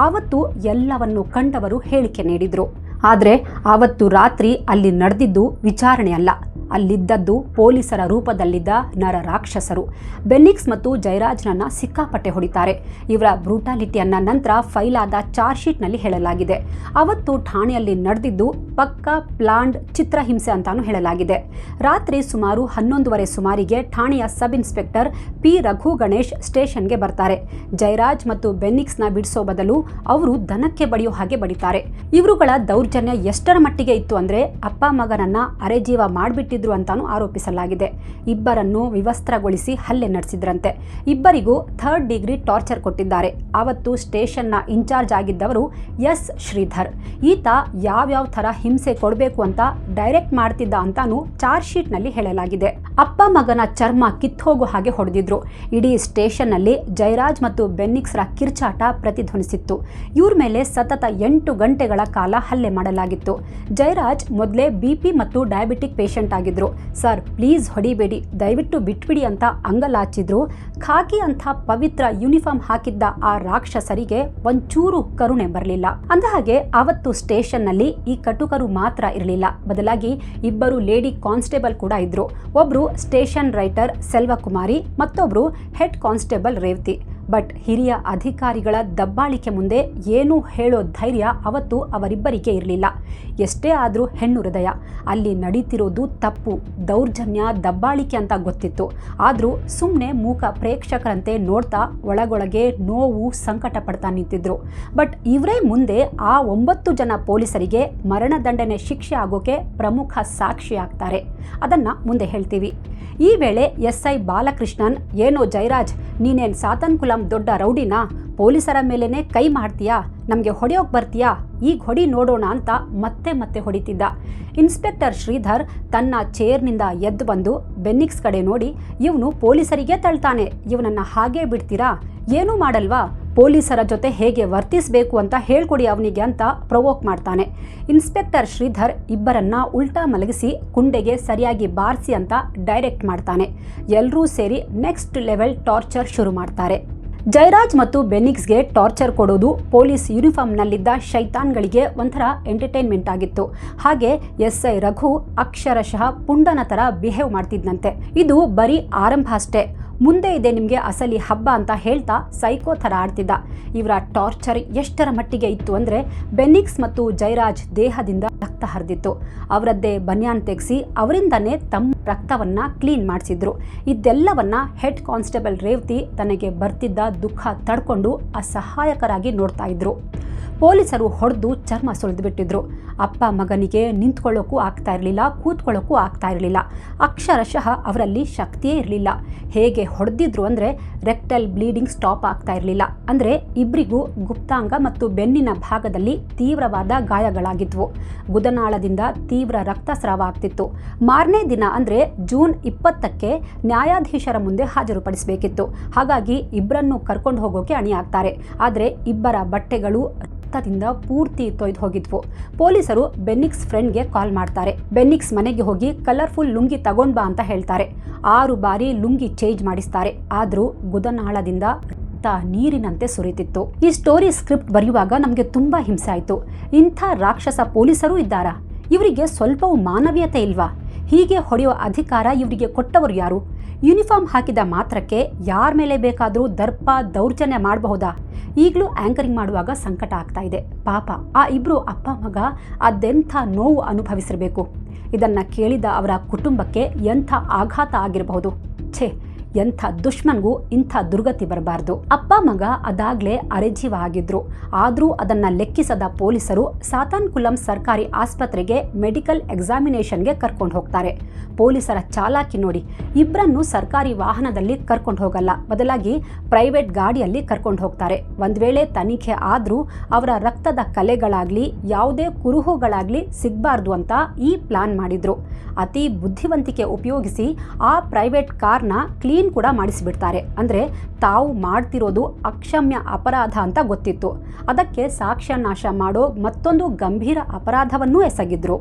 ಆವತ್ತು ಎಲ್ಲವನ್ನು ಕಂಡವರು ಹೇಳಿಕೆ ನೀಡಿದ್ರು. ಆದ್ರೆ ಆವತ್ತು ರಾತ್ರಿ ಅಲ್ಲಿ ನಡೆದಿದ್ದು ವಿಚಾರಣೆ ಅಲ್ಲ, ಅಲ್ಲಿದ್ದದ್ದು ಪೊಲೀಸರ ರೂಪದಲ್ಲಿದ್ದ ನರರಾಕ್ಷಸರು. ಬೆನ್ನಿಕ್ಸ್ ಮತ್ತು ಜಯರಾಜ್ನನ್ನ ಸಿಕ್ಕಾಪಟ್ಟೆ ಹೊಡಿತಾರೆ. ಇವರ ಬ್ರೂಟಾಲಿಟಿಯನ್ನ ನಂತರ ಫೈಲ್ ಆದ ಚಾರ್ಜ್ ಶೀಟ್ನಲ್ಲಿ ಹೇಳಲಾಗಿದೆ. ಅವತ್ತು ಠಾಣೆಯಲ್ಲಿ ನಡೆದಿದ್ದು ಪಕ್ಕಾ ಪ್ಲಾನ್ಡ್ ಚಿತ್ರಹಿಂಸೆ ಅಂತಾನು ಹೇಳಲಾಗಿದೆ. ರಾತ್ರಿ ಸುಮಾರು 11:30 ಸುಮಾರಿಗೆ ಠಾಣೆಯ ಸಬ್ ಇನ್ಸ್ಪೆಕ್ಟರ್ ಪಿ ರಘು ಗಣೇಶ್ ಸ್ಟೇಷನ್ಗೆ ಬರ್ತಾರೆ. ಜಯರಾಜ್ ಮತ್ತು ಬೆನ್ನಿಕ್ಸ್ನ ಬಿಡಿಸೋ ಬದಲು ಅವರು ದನಕ್ಕೆ ಬಡಿಯೋ ಹಾಗೆ ಬಡಿತಾರೆ. ಇವರುಗಳ ದೌರ್ಜನ್ಯ ಎಷ್ಟರ ಮಟ್ಟಿಗೆ ಇತ್ತು ಅಂದ್ರೆ ಅಪ್ಪ ಮಗನನ್ನ ಅರೆಜೀವ ಮಾಡಿಬಿಟ್ಟಿದ್ರು ಅಂತಾನು ಆರೋಪಿಸಲಾಗಿದೆ. ಇಬ್ಬರನ್ನು ವಿವಸ್ತ್ರಗೊಳಿಸಿ ಹಲ್ಲೆ ನಡೆಸಿದ್ರಂತೆ. ಇಬ್ಬರಿಗೂ 3rd ಡಿಗ್ರಿ ಟಾರ್ಚರ್ ಕೊಟ್ಟಿದ್ದಾರೆ. ಅವತ್ತು ಸ್ಟೇಷನ್ನ ಇನ್ಚಾರ್ಜ್ ಆಗಿದ್ದವರು ಎಸ್ ಶ್ರೀಧರ್. ಈತ ಯಾವ್ಯಾವ ಥರ ಹಿಂಸೆ ಕೊಡಬೇಕು ಅಂತ ಡೈರೆಕ್ಟ್ ಮಾಡ್ತಿದ್ದ ಅಂತಾನು ಚಾರ್ಜ್ ಶೀಟ್ ನಲ್ಲಿ ಹೇಳಲಾಗಿದೆ. ಅಪ್ಪ ಮಗನ ಚರ್ಮ ಕಿತ್ತೋಗೋ ಹಾಗೆ ಹೊಡೆದಿದ್ರು. ಇಡೀ ಸ್ಟೇಷನ್ನಲ್ಲಿ ಜಯರಾಜ್ ಮತ್ತು ಬೆನ್ನಿಕ್ಸ್ರ ಕಿರ್ಚಾಟ ಪ್ರತಿಧ್ವನಿಸಿತ್ತು. ಇವ್ರ ಮೇಲೆ ಸತತ 8 ಗಂಟೆಗಳ ಕಾಲ ಹಲ್ಲೆ ಮಾಡಲಾಗಿತ್ತು. ಜಯರಾಜ್ ಮೊದಲೇ BP ಮತ್ತು ಡಯಾಬಿಟಿಕ್ ಪೇಷಂಟ್ ಆಗಿದ್ರು. ಸರ್ ಪ್ಲೀಸ್ ಹೊಡಿಬೇಡಿ, ದಯವಿಟ್ಟು ಬಿಟ್ಬಿಡಿ ಅಂತ ಅಂಗಲಾಚಿದ್ರು. ಖಾಕಿ ಅಂತ ಪವಿತ್ರ ಯೂನಿಫಾರ್ಮ್ ಹಾಕಿದ್ದ ಆ ರಾಕ್ಷಸರಿಗೆ ಒಂಚೂರು ಕರುಣೆ ಬರಲಿಲ್ಲ. ಅಂದಹಾಗೆ ಅವತ್ತು ಸ್ಟೇಷನ್ನಲ್ಲಿ ಈ ಕಟುಕರು ಮಾತ್ರ ಇರಲಿಲ್ಲ, ಬದಲಾಗಿ ಇಬ್ಬರು ಲೇಡಿ ಕಾನ್ಸ್ಟೇಬಲ್ ಕೂಡ ಇದ್ರು. ಒಬ್ರು ಸ್ಟೇಷನ್ ರೈಟರ್ ಸೆಲ್ವಕುಮಾರಿ, ಮತ್ತೊಬ್ರು ಹೆಡ್ ಕಾನ್ಸ್ಟೇಬಲ್ ರೇವತಿ. ಬಟ್ ಹಿರಿಯ ಅಧಿಕಾರಿಗಳ ದಬ್ಬಾಳಿಕೆ ಮುಂದೆ ಏನೂ ಹೇಳೋ ಧೈರ್ಯ ಅವತ್ತು ಅವರಿಬ್ಬರಿಗೆ ಇರಲಿಲ್ಲ. ಎಷ್ಟೇ ಆದರೂ ಹೆಣ್ಣು ಹೃದಯ, ಅಲ್ಲಿ ನಡೀತಿರೋದು ತಪ್ಪು, ದೌರ್ಜನ್ಯ, ದಬ್ಬಾಳಿಕೆ ಅಂತ ಗೊತ್ತಿತ್ತು. ಆದರೂ ಸುಮ್ಮನೆ ಮೂಕ ಪ್ರೇಕ್ಷಕರಂತೆ ನೋಡ್ತಾ ಒಳಗೊಳಗೆ ನೋವು, ಸಂಕಟ ಪಡ್ತಾ ನಿಂತಿದ್ರು. ಬಟ್ ಇವರೇ ಮುಂದೆ ಆ 9 ಜನ ಪೊಲೀಸರಿಗೆ ಮರಣದಂಡನೆ ಶಿಕ್ಷೆ ಆಗೋಕೆ ಪ್ರಮುಖ ಸಾಕ್ಷಿ ಆಗ್ತಾರೆ. ಅದನ್ನ ಮುಂದೆ ಹೇಳ್ತೀವಿ. ಈ ವೇಳೆ SI ಬಾಲಕೃಷ್ಣನ್, ಏನೋ ಜಯರಾಜ್, ನೀನೇನು ಸಾತನ್ಕುಲಂ ದೊಡ್ಡ ರೌಡಿನಾ, ಪೊಲೀಸರ ಮೇಲೇನೆ ಕೈ ಮಾಡ್ತೀಯಾ, ನಮಗೆ ಹೊಡೆಯೋಕೆ ಬರ್ತೀಯಾ, ಈಗ ಹೊಡಿ ನೋಡೋಣ ಅಂತ ಮತ್ತೆ ಮತ್ತೆ ಹೊಡಿತಿದ್ದ. ಇನ್ಸ್ಪೆಕ್ಟರ್ ಶ್ರೀಧರ್ ತನ್ನ ಚೇರ್ನಿಂದ ಎದ್ದು ಬಂದು ಬೆನ್ನಿಕ್ಸ್ ಕಡೆ ನೋಡಿ, ಇವನು ಪೊಲೀಸರಿಗೆ ತಳ್ತಾನೆ, ಇವನನ್ನ ಹಾಗೇ ಬಿಡ್ತೀರಾ, ಏನೂ ಮಾಡಲ್ವಾ, ಪೊಲೀಸರ ಜೊತೆ ಹೇಗೆ ವರ್ತಿಸಬೇಕು ಅಂತ ಹೇಳ್ಕೊಡಿ ಅವನಿಗೆ ಅಂತ ಪ್ರವೋಕ್ ಮಾಡ್ತಾನೆ. ಇನ್ಸ್ಪೆಕ್ಟರ್ ಶ್ರೀಧರ್ ಇಬ್ಬರನ್ನ ಉಲ್ಟಾ ಮಲಗಿಸಿ ಕುಂಡೆಗೆ ಸರಿಯಾಗಿ ಬಾರಿಸಿ ಅಂತ ಡೈರೆಕ್ಟ್ ಮಾಡ್ತಾನೆ. ಎಲ್ಲರೂ ಸೇರಿ ನೆಕ್ಸ್ಟ್ ಲೆವೆಲ್ ಟಾರ್ಚರ್ ಶುರು ಮಾಡ್ತಾರೆ. ಜಯರಾಜ್ ಮತ್ತು ಬೆನ್ನಿಕ್ಸ್ಗೆ ಟಾರ್ಚರ್ ಕೊಡೋದು ಪೊಲೀಸ್ ಯೂನಿಫಾರ್ಮ್ನಲ್ಲಿದ್ದ ಶೈತಾನ್ಗಳಿಗೆ ಒಂಥರ ಎಂಟರ್ಟೈನ್ಮೆಂಟ್ ಆಗಿತ್ತು. ಹಾಗೆ SI ರಘು ಅಕ್ಷರಶಃ ಪುಂಡನ ಥರ ಬಿಹೇವ್ ಮಾಡ್ತಿದ್ನಂತೆ. ಇದು ಬರೀ ಆರಂಭ ಅಷ್ಟೇ, ಮುಂದೆ ಇದೆ ನಿಮಗೆ ಅಸಲಿ ಹಬ್ಬ ಅಂತ ಹೇಳ್ತಾ ಸೈಕೋ ಥರ ಆಡ್ತಿದ್ದ. ಇವರ ಟಾರ್ಚರ್ ಎಷ್ಟರ ಮಟ್ಟಿಗೆ ಇತ್ತು ಅಂದರೆ ಬೆನ್ನಿಕ್ಸ್ ಮತ್ತು ಜಯರಾಜ್ ದೇಹದಿಂದ ರಕ್ತ ಹರಿದಿತ್ತು. ಅವರದ್ದೇ ಬನ್ಯಾನ್ ತೆಗೆಸಿ ಅವರಿಂದನೇ ತಮ್ಮ ರಕ್ತವನ್ನ ಕ್ಲೀನ್ ಮಾಡಿಸಿದ್ರು. ಇದೆಲ್ಲವನ್ನ ಹೆಡ್ ಕಾನ್ಸ್ಟೇಬಲ್ ರೇವತಿ ತನಗೆ ಬರ್ತಿದ್ದ ದುಃಖ ತಡ್ಕೊಂಡು ಅಸಹಾಯಕರಾಗಿ ನೋಡ್ತಾ ಇದ್ರು. ಪೊಲೀಸರು ಹೊಡೆದು ಚರ್ಮ ಸುಳಿದು ಬಿಟ್ಟಿದ್ರು. ಅಪ್ಪ ಮಗನಿಗೆ ನಿಂತ್ಕೊಳ್ಳೋಕ್ಕೂ ಆಗ್ತಾ ಇರಲಿಲ್ಲ, ಕೂತ್ಕೊಳ್ಳೋಕ್ಕೂ ಆಗ್ತಾ ಇರಲಿಲ್ಲ. ಅಕ್ಷರಶಃ ಅವರಲ್ಲಿ ಶಕ್ತಿಯೇ ಇರಲಿಲ್ಲ. ಹೇಗೆ ಹೊಡೆದಿದ್ರು ಅಂದರೆ ರೆಕ್ಟಲ್ ಬ್ಲೀಡಿಂಗ್ ಸ್ಟಾಪ್ ಆಗ್ತಾ ಇರಲಿಲ್ಲ. ಅಂದರೆ ಇಬ್ಬರಿಗೂ ಗುಪ್ತಾಂಗ ಮತ್ತು ಬೆನ್ನಿನ ಭಾಗದಲ್ಲಿ ತೀವ್ರವಾದ ಗಾಯಗಳಾಗಿದ್ವು. ಗುದನಾಳದಿಂದ ತೀವ್ರ ರಕ್ತಸ್ರಾವ ಆಗ್ತಿತ್ತು. ಮಾರನೇ ದಿನ ಅಂದರೆ ಜೂನ್ 20ಕ್ಕೆ ನ್ಯಾಯಾಧೀಶರ ಮುಂದೆ ಹಾಜರುಪಡಿಸಬೇಕಿತ್ತು. ಹಾಗಾಗಿ ಇಬ್ಬರನ್ನು ಕರ್ಕೊಂಡು ಹೋಗೋಕೆ ಅಣಿಯಾಗ್ತಾರೆ. ಆದರೆ ಇಬ್ಬರ ಬಟ್ಟೆಗಳು ರಕ್ತದಿಂದ ಪೂರ್ತಿ ತೊಯ್ದು ಹೋಗಿದ್ವು. ಪೊಲೀಸರು ಬೆನ್ನಿಕ್ಸ್ ಫ್ರೆಂಡ್ಗೆ ಕಾಲ್ ಮಾಡ್ತಾರೆ. ಬೆನ್ನಿಕ್ಸ್ ಮನೆಗೆ ಹೋಗಿ ಕಲರ್ಫುಲ್ ಲುಂಗಿ ತಗೊಂಡ್ ಬಾ ಅಂತ ಹೇಳ್ತಾರೆ. 6 ಬಾರಿ ಲುಂಗಿ ಚೇಂಜ್ ಮಾಡಿಸ್ತಾರೆ. ಆದ್ರೂ ಗುದನಾಳದಿಂದ ನೀರಿನಂತೆ ಸುರಿತಿತ್ತು. ಈ ಸ್ಟೋರಿ ಸ್ಕ್ರಿಪ್ಟ್ ಬರೆಯುವಾಗ ನಮಗೆ ತುಂಬಾ ಹಿಂಸೆ ಆಯಿತು. ಇಂಥ ರಾಕ್ಷಸ ಪೊಲೀಸರು ಇದ್ದಾರಾ? ಇವರಿಗೆ ಸ್ವಲ್ಪವೂ ಮಾನವೀಯತೆ ಇಲ್ವಾ? ಹೀಗೆ ಹೊಡೆಯೋ ಅಧಿಕಾರ ಇವರಿಗೆ ಕೊಟ್ಟವರು ಯಾರು? ಯೂನಿಫಾರ್ಮ್ ಹಾಕಿದ ಮಾತ್ರಕ್ಕೆ ಯಾರ ಮೇಲೆ ಬೇಕಾದರೂ ದರ್ಪ ದೌರ್ಜನ್ಯ ಮಾಡಬಹುದಾ? ಈಗಲೂ ಆ್ಯಂಕರಿಂಗ್ ಮಾಡುವಾಗ ಸಂಕಟ ಆಗ್ತಾ ಇದೆ. ಪಾಪ ಆ ಇಬ್ಬರು ಅಪ್ಪ ಮಗ ಅದೆಂಥ ನೋವು ಅನುಭವಿಸಿರಬೇಕು. ಇದನ್ನು ಕೇಳಿದ ಅವರ ಕುಟುಂಬಕ್ಕೆ ಎಂಥ ಆಘಾತ ಆಗಿರಬಹುದು. ಛೇ, ಎಂಥ ದುಶ್ಮನ್ಗೂ ಇಂಥ ದುರ್ಗತಿ ಬರಬಾರ್ದು. ಅಪ್ಪ ಮಗ ಅದಾಗಲೇ ಅರೆಜೀವ ಆಗಿದ್ರು. ಆದರೂ ಅದನ್ನು ಲೆಕ್ಕಿಸದ ಪೊಲೀಸರು ಸಾತಾನ್ಕುಲಂ ಸರ್ಕಾರಿ ಆಸ್ಪತ್ರೆಗೆ ಮೆಡಿಕಲ್ ಎಕ್ಸಾಮಿನೇಷನ್ಗೆ ಕರ್ಕೊಂಡು ಹೋಗ್ತಾರೆ. ಪೊಲೀಸರ ಚಾಲಾಕಿ ನೋಡಿ, ಇಬ್ಬರನ್ನು ಸರ್ಕಾರಿ ವಾಹನದಲ್ಲಿ ಕರ್ಕೊಂಡು ಹೋಗಲ್ಲ, ಬದಲಾಗಿ ಪ್ರೈವೇಟ್ ಗಾಡಿಯಲ್ಲಿ ಕರ್ಕೊಂಡು ಹೋಗ್ತಾರೆ. ಒಂದು ವೇಳೆ ತನಿಖೆ ಆದರೂ ಅವರ ರಕ್ತದ ಕಲೆಗಳಾಗಲಿ ಯಾವುದೇ ಕುರುಹುಗಳಾಗಲಿ ಸಿಗಬಾರ್ದು ಅಂತ ಈ ಪ್ಲಾನ್ ಮಾಡಿದ್ರು. ಅತಿ ಬುದ್ಧಿವಂತಿಕೆ ಉಪಯೋಗಿಸಿ ಆ ಪ್ರೈವೇಟ್ ಕಾರ್ನ ಕ್ಲೀನ್ ಕೂಡ ಮಾಡಿಸಿಬಿಡ್ತಾರೆ. ಅಂದರೆ ತಾವು ಮಾಡ್ತಿರೋದು ಅಕ್ಷಮ್ಯ ಅಪರಾಧ ಅಂತ ಗೊತ್ತಿತ್ತು. ಅದಕ್ಕೆ ಸಾಕ್ಷ್ಯ ನಾಶ ಮಾಡೋ ಮತ್ತೊಂದು ಗಂಭೀರ ಅಪರಾಧವನ್ನೂ ಎಸಗಿದ್ರು.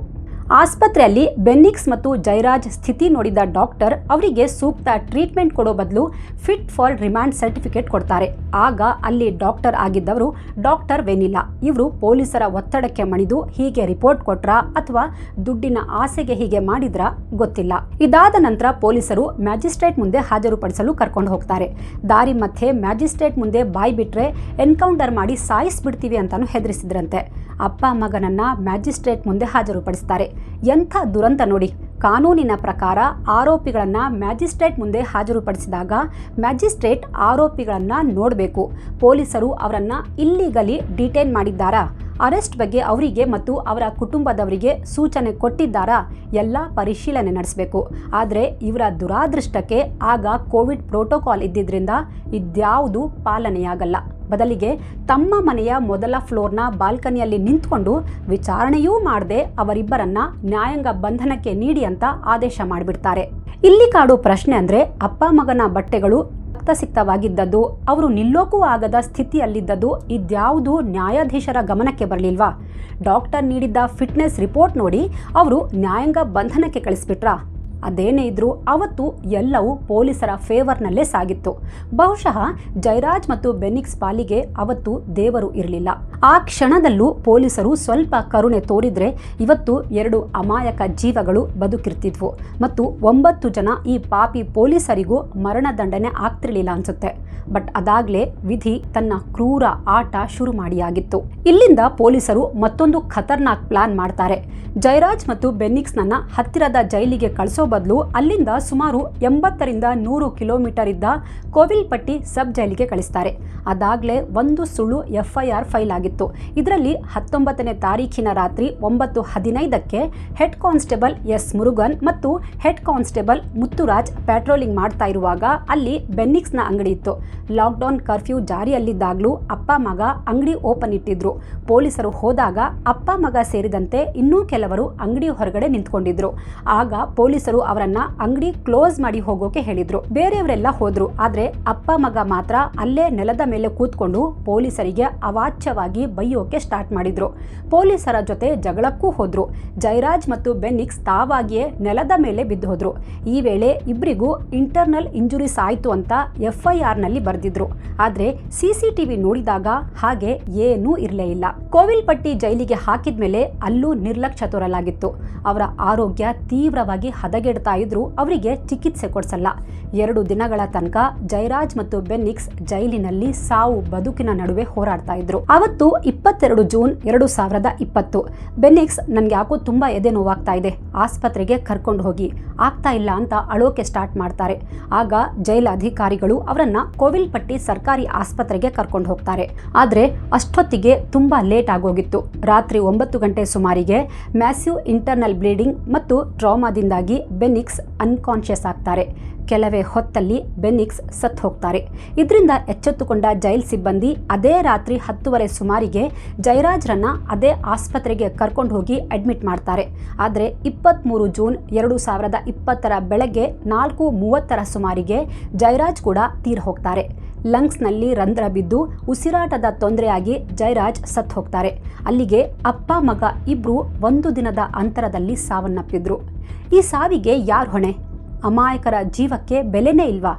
ಆಸ್ಪತ್ರೆಯಲ್ಲಿ ಬೆನ್ನಿಕ್ಸ್ ಮತ್ತು ಜಯರಾಜ್ ಸ್ಥಿತಿ ನೋಡಿದ ಡಾಕ್ಟರ್ ಅವರಿಗೆ ಸೂಕ್ತ ಟ್ರೀಟ್ಮೆಂಟ್ ಕೊಡೋ ಬದಲು ಫಿಟ್ ಫಾರ್ ರಿಮಾಂಡ್ ಸರ್ಟಿಫಿಕೇಟ್ ಕೊಡ್ತಾರೆ. ಆಗ ಅಲ್ಲಿ ಡಾಕ್ಟರ್ ಆಗಿದ್ದವರು ಡಾಕ್ಟರ್ ವೆನಿಲಾ. ಇವರು ಪೊಲೀಸರ ಒತ್ತಡಕ್ಕೆ ಮಣಿದು ಹೀಗೆ ರಿಪೋರ್ಟ್ ಕೊಟ್ರಾ ಅಥವಾ ದುಡ್ಡಿನ ಆಸೆಗೆ ಹೀಗೆ ಮಾಡಿದ್ರಾ ಗೊತ್ತಿಲ್ಲ. ಇದಾದ ನಂತರ ಪೊಲೀಸರು ಮ್ಯಾಜಿಸ್ಟ್ರೇಟ್ ಮುಂದೆ ಹಾಜರುಪಡಿಸಲು ಕರ್ಕೊಂಡು ಹೋಗ್ತಾರೆ. ದಾರಿ ಮಧ್ಯೆ ಮ್ಯಾಜಿಸ್ಟ್ರೇಟ್ ಮುಂದೆ ಬಾಯ್ ಬಿಟ್ರೆ ಎನ್ಕೌಂಟರ್ ಮಾಡಿ ಸಾಯಿಸ್ಬಿಡ್ತೀವಿ ಅಂತಾನು ಹೆದರಿಸಿದ್ರಂತೆ. ಅಪ್ಪ ಮಗನನ್ನ ಮ್ಯಾಜಿಸ್ಟ್ರೇಟ್ ಮುಂದೆ ಹಾಜರುಪಡಿಸ್ತಾರೆ. ಎಂಥ ದುರಂತ ನೋಡಿ. ಕಾನೂನಿನ ಪ್ರಕಾರ ಆರೋಪಿಗಳನ್ನು ಮ್ಯಾಜಿಸ್ಟ್ರೇಟ್ ಮುಂದೆ ಹಾಜರುಪಡಿಸಿದಾಗ ಮ್ಯಾಜಿಸ್ಟ್ರೇಟ್ ಆರೋಪಿಗಳನ್ನು ನೋಡಬೇಕು. ಪೊಲೀಸರು ಅವರನ್ನು ಇಲ್ಲಿಗಲಿ ಡಿಟೈನ್ ಮಾಡಿದ್ದಾರಾ, ಅರೆಸ್ಟ್ ಬಗ್ಗೆ ಅವರಿಗೆ ಮತ್ತು ಅವರ ಕುಟುಂಬದವರಿಗೆ ಸೂಚನೆ ಕೊಟ್ಟಿದ್ದಾರಾ, ಎಲ್ಲ ಪರಿಶೀಲನೆ ನಡೆಸಬೇಕು. ಆದರೆ ಇವರ ದುರಾದೃಷ್ಟಕ್ಕೆ ಆಗ ಕೋವಿಡ್ ಪ್ರೋಟೋಕಾಲ್ ಇದ್ದಿದ್ದರಿಂದ ಇದ್ಯಾವುದೂ ಪಾಲನೆಯಾಗಲ್ಲ. ಬದಲಿಗೆ ತಮ್ಮ ಮನೆಯ ಮೊದಲ ಫ್ಲೋರ್ನ ಬಾಲ್ಕನಿಯಲ್ಲಿ ನಿಂತ್ಕೊಂಡು ವಿಚಾರಣೆಯೂ ಮಾಡದೆ ಅವರಿಬ್ಬರನ್ನ ನ್ಯಾಯಾಂಗ ಬಂಧನಕ್ಕೆ ನೀಡಿ ಅಂತ ಆದೇಶ ಮಾಡಿಬಿಡ್ತಾರೆ. ಇಲ್ಲಿ ಕಾಡೋ ಪ್ರಶ್ನೆ ಅಂದರೆ, ಅಪ್ಪ ಮಗನ ಬಟ್ಟೆಗಳು ರಕ್ತಸಿಕ್ತವಾಗಿದ್ದದ್ದು, ಅವರು ನಿಲ್ಲೋಕೂ ಆಗದ ಸ್ಥಿತಿಯಲ್ಲಿದ್ದದ್ದು ಇದ್ಯಾವುದು ನ್ಯಾಯಾಧೀಶರ ಗಮನಕ್ಕೆ ಬರಲಿಲ್ವಾ? ಡಾಕ್ಟರ್ ನೀಡಿದ್ದ ಫಿಟ್ನೆಸ್ ರಿಪೋರ್ಟ್ ನೋಡಿ ಅವರು ನ್ಯಾಯಾಂಗ ಬಂಧನಕ್ಕೆ ಕಳಿಸ್ಬಿಟ್ರಾ? ಅದೇನೇ ಇದ್ರೂ ಅವತ್ತು ಎಲ್ಲವೂ ಪೊಲೀಸರ ಫೇವರ್ನಲ್ಲೇ ಸಾಗಿತ್ತು. ಬಹುಶಃ ಜಯರಾಜ್ ಮತ್ತು ಬೆನ್ನಿಕ್ಸ್ ಪಾಲಿಗೆ ಅವತ್ತು ದೇವರು ಇರಲಿಲ್ಲ. ಆ ಕ್ಷಣದಲ್ಲೂ ಪೊಲೀಸರು ಸ್ವಲ್ಪ ಕರುಣೆ ತೋರಿದ್ರೆ ಇವತ್ತು 2 ಅಮಾಯಕ ಜೀವಗಳು ಬದುಕಿರ್ತಿದ್ವು ಮತ್ತು 9 ಜನ ಈ ಪಾಪಿ ಪೊಲೀಸರಿಗೂ ಮರಣದಂಡನೆ ಆಗ್ತಿರ್ಲಿಲ್ಲ ಅನ್ಸುತ್ತೆ. ಬಟ್ ಅದಾಗ್ಲೇ ವಿಧಿ ತನ್ನ ಕ್ರೂರ ಆಟ ಶುರು ಮಾಡಿಯಾಗಿತ್ತು. ಇಲ್ಲಿಂದ ಪೊಲೀಸರು ಮತ್ತೊಂದು ಖತರ್ನಾಕ್ ಪ್ಲಾನ್ ಮಾಡ್ತಾರೆ. ಜಯರಾಜ್ ಮತ್ತು ಬೆನ್ನಿಕ್ಸ್ನನ್ನ ಹತ್ತಿರದ ಜೈಲಿಗೆ ಕಳಿಸೋ ಬದಲು ಅಲ್ಲಿಂದ ಸುಮಾರು 80ರಿಂದ 100 ಕಿಲೋಮೀಟರ್ ಇದ್ದ ಕೋವಿಲ್ಪಟ್ಟಿ ಸಬ್ ಜೈಲಿಗೆ ಕಳಿಸ್ತಾರೆ. ಅದಾಗಲೇ ಒಂದು ಸುಳ್ಳು FIR ಫೈಲ್ ಆಗಿತ್ತು. ಇದರಲ್ಲಿ 19ನೇ ತಾರೀಖಿನ ರಾತ್ರಿ 9:15ಕ್ಕೆ ಹೆಡ್ ಕಾನ್ಸ್ಟೇಬಲ್ ಎಸ್ ಮುರುಗನ್ ಮತ್ತು ಹೆಡ್ ಕಾನ್ಸ್ಟೇಬಲ್ ಮುತ್ತುರಾಜ್ ಪ್ಯಾಟ್ರೋಲಿಂಗ್ ಮಾಡ್ತಾ ಇರುವಾಗ ಅಲ್ಲಿ ಬೆನ್ನಿಕ್ಸ್ನ ಅಂಗಡಿ ಇತ್ತು. ಲಾಕ್ಡೌನ್ ಕರ್ಫ್ಯೂ ಜಾರಿಯಲ್ಲಿದ್ದಾಗಲೂ ಅಪ್ಪ ಮಗ ಅಂಗಡಿ ಓಪನ್ ಇಟ್ಟಿದ್ರು. ಪೊಲೀಸರು ಹೋದಾಗ ಅಪ್ಪ ಮಗ ಸೇರಿದಂತೆ ಇನ್ನೂ ಕೆಲವರು ಅಂಗಡಿ ಹೊರಗಡೆ ನಿಂತ್ಕೊಂಡಿದ್ರು. ಆಗ ಪೊಲೀಸರು ಅವರನ್ನ ಅಂಗಡಿ ಕ್ಲೋಸ್ ಮಾಡಿ ಹೋಗೋಕೆ ಹೇಳಿದ್ರು. ಬೇರೆಯವರೆಲ್ಲ ಹೋದ್ರು. ಆದ್ರೆ ಅಪ್ಪ ಮಗ ಮಾತ್ರ ಅಲ್ಲೇ ನೆಲದ ಮೇಲೆ ಕೂತ್ಕೊಂಡು ಪೊಲೀಸರಿಗೆ ಅವಾಚ್ಯವಾಗಿ ಬೈಯೋಕೆ ಸ್ಟಾರ್ಟ್ ಮಾಡಿದ್ರು. ಪೊಲೀಸರ ಜೊತೆ ಜಗಳಕ್ಕೂ ಹೋದ್ರು. ಜಯರಾಜ್ ಮತ್ತು ಬೆನ್ನಿಕ್ಸ್ ತಾವಾಗಿಯೇ ನೆಲದ ಮೇಲೆ ಬಿದ್ದು ಹೋದ್ರು. ಈ ವೇಳೆ ಇಬ್ಬರಿಗೂ ಇಂಟರ್ನಲ್ ಇಂಜುರೀಸ್ ಆಯ್ತು ಅಂತ FIR ನಲ್ಲಿ ಬರೆದಿದ್ರು. ಆದ್ರೆ CCTV ನೋಡಿದಾಗ ಹಾಗೆ ಏನೂ ಇರಲೇ ಇಲ್ಲ. ಕೋವಿಲ್ಪಟ್ಟಿ ಜೈಲಿಗೆ ಹಾಕಿದ್ಮೇಲೆ ಅಲ್ಲೂ ನಿರ್ಲಕ್ಷ್ಯ ತೋರಲಾಗಿತ್ತು. ಅವರ ಆರೋಗ್ಯ ತೀವ್ರವಾಗಿ ಹದಗೆಡ್ತಾ ಇದ್ರು. ಅವರಿಗೆ ಚಿಕಿತ್ಸೆ ಕೊಡಿಸಲ್ಲ. 2 ದಿನಗಳ ತನಕ ಜಯರಾಜ್ ಮತ್ತು ಬೆನ್ನಿಕ್ಸ್ ಜೈಲಿನಲ್ಲಿ ಸಾವು ಬದುಕಿನ ನಡುವೆ ಹೋರಾಡ್ತಾ ಇದ್ರು. ಅವತ್ತು 22 ಜೂನ್ 2020. ಬೆನ್ನಿಕ್ಸ್, ನನ್ಗೆ ಯಾಕೋ ತುಂಬಾ ಎದೆ ನೋವಾಗ್ತಾ ಇದೆ, ಆಸ್ಪತ್ರೆಗೆ ಕರ್ಕೊಂಡು ಹೋಗಿ, ಆಗ್ತಾ ಇಲ್ಲ ಅಂತ ಅಳೋಕೆ ಸ್ಟಾರ್ಟ್ ಮಾಡ್ತಾರೆ. ಆಗ ಜೈಲ್ ಅಧಿಕಾರಿಗಳು ಅವರನ್ನ ಕೋವಿಲ್ಪಟ್ಟಿ ಸರ್ಕಾರಿ ಆಸ್ಪತ್ರೆಗೆ ಕರ್ಕೊಂಡು ಹೋಗ್ತಾರೆ. ಆದ್ರೆ ಅಷ್ಟೊತ್ತಿಗೆ ತುಂಬಾ ಲೇಟ್ ಆಗೋಗಿತ್ತು. ರಾತ್ರಿ 9 ಗಂಟೆ ಸುಮಾರಿಗೆ ಮ್ಯಾಸಿವ್ ಇಂಟರ್ನಲ್ ಬ್ಲೀಡಿಂಗ್ ಮತ್ತು ಟ್ರಾಮಾದಿಂದಾಗಿ ಬೆನ್ನಿಕ್ಸ್ ಅನ್ಕಾನ್ಷಿಯಸ್ ಆಗ್ತಾರೆ. ಕೆಲವೇ ಹೊತ್ತಲ್ಲಿ ಬೆನ್ನಿಕ್ಸ್ ಸತ್ತು ಹೋಗ್ತಾರೆ. ಇದರಿಂದ ಎಚ್ಚೆತ್ತುಕೊಂಡ ಜೈಲ್ ಸಿಬ್ಬಂದಿ ಅದೇ ರಾತ್ರಿ 10:30 ಸುಮಾರಿಗೆ ಜಯರಾಜ್ರನ್ನ ಅದೇ ಆಸ್ಪತ್ರೆಗೆ ಕರ್ಕೊಂಡು ಹೋಗಿ ಅಡ್ಮಿಟ್ ಮಾಡ್ತಾರೆ. ಆದರೆ 23 ಜೂನ್ 2020 ಬೆಳಗ್ಗೆ 4:30 ಸುಮಾರಿಗೆ ಜಯರಾಜ್ ಕೂಡ ತೀರ್ ಹೋಗ್ತಾರೆ. ಲಂಗ್ಸ್ನಲ್ಲಿ ರಂಧ್ರ ಬಿದ್ದು ಉಸಿರಾಟದ ತೊಂದರೆಯಾಗಿ ಜಯರಾಜ್ ಸತ್ತು ಹೋಗ್ತಾರೆ. ಅಲ್ಲಿಗೆ ಅಪ್ಪ ಮಗ ಇಬ್ರು 1 ದಿನದ ಅಂತರದಲ್ಲಿ ಸಾವನ್ನಪ್ಪಿದ್ರು. ಈ ಸಾವಿಗೆ ಯಾರು ಹೊಣೆ? ಅಮಾಯಕರ ಜೀವಕ್ಕೆ ಬೆಲೆನೇ ಇಲ್ವಾ?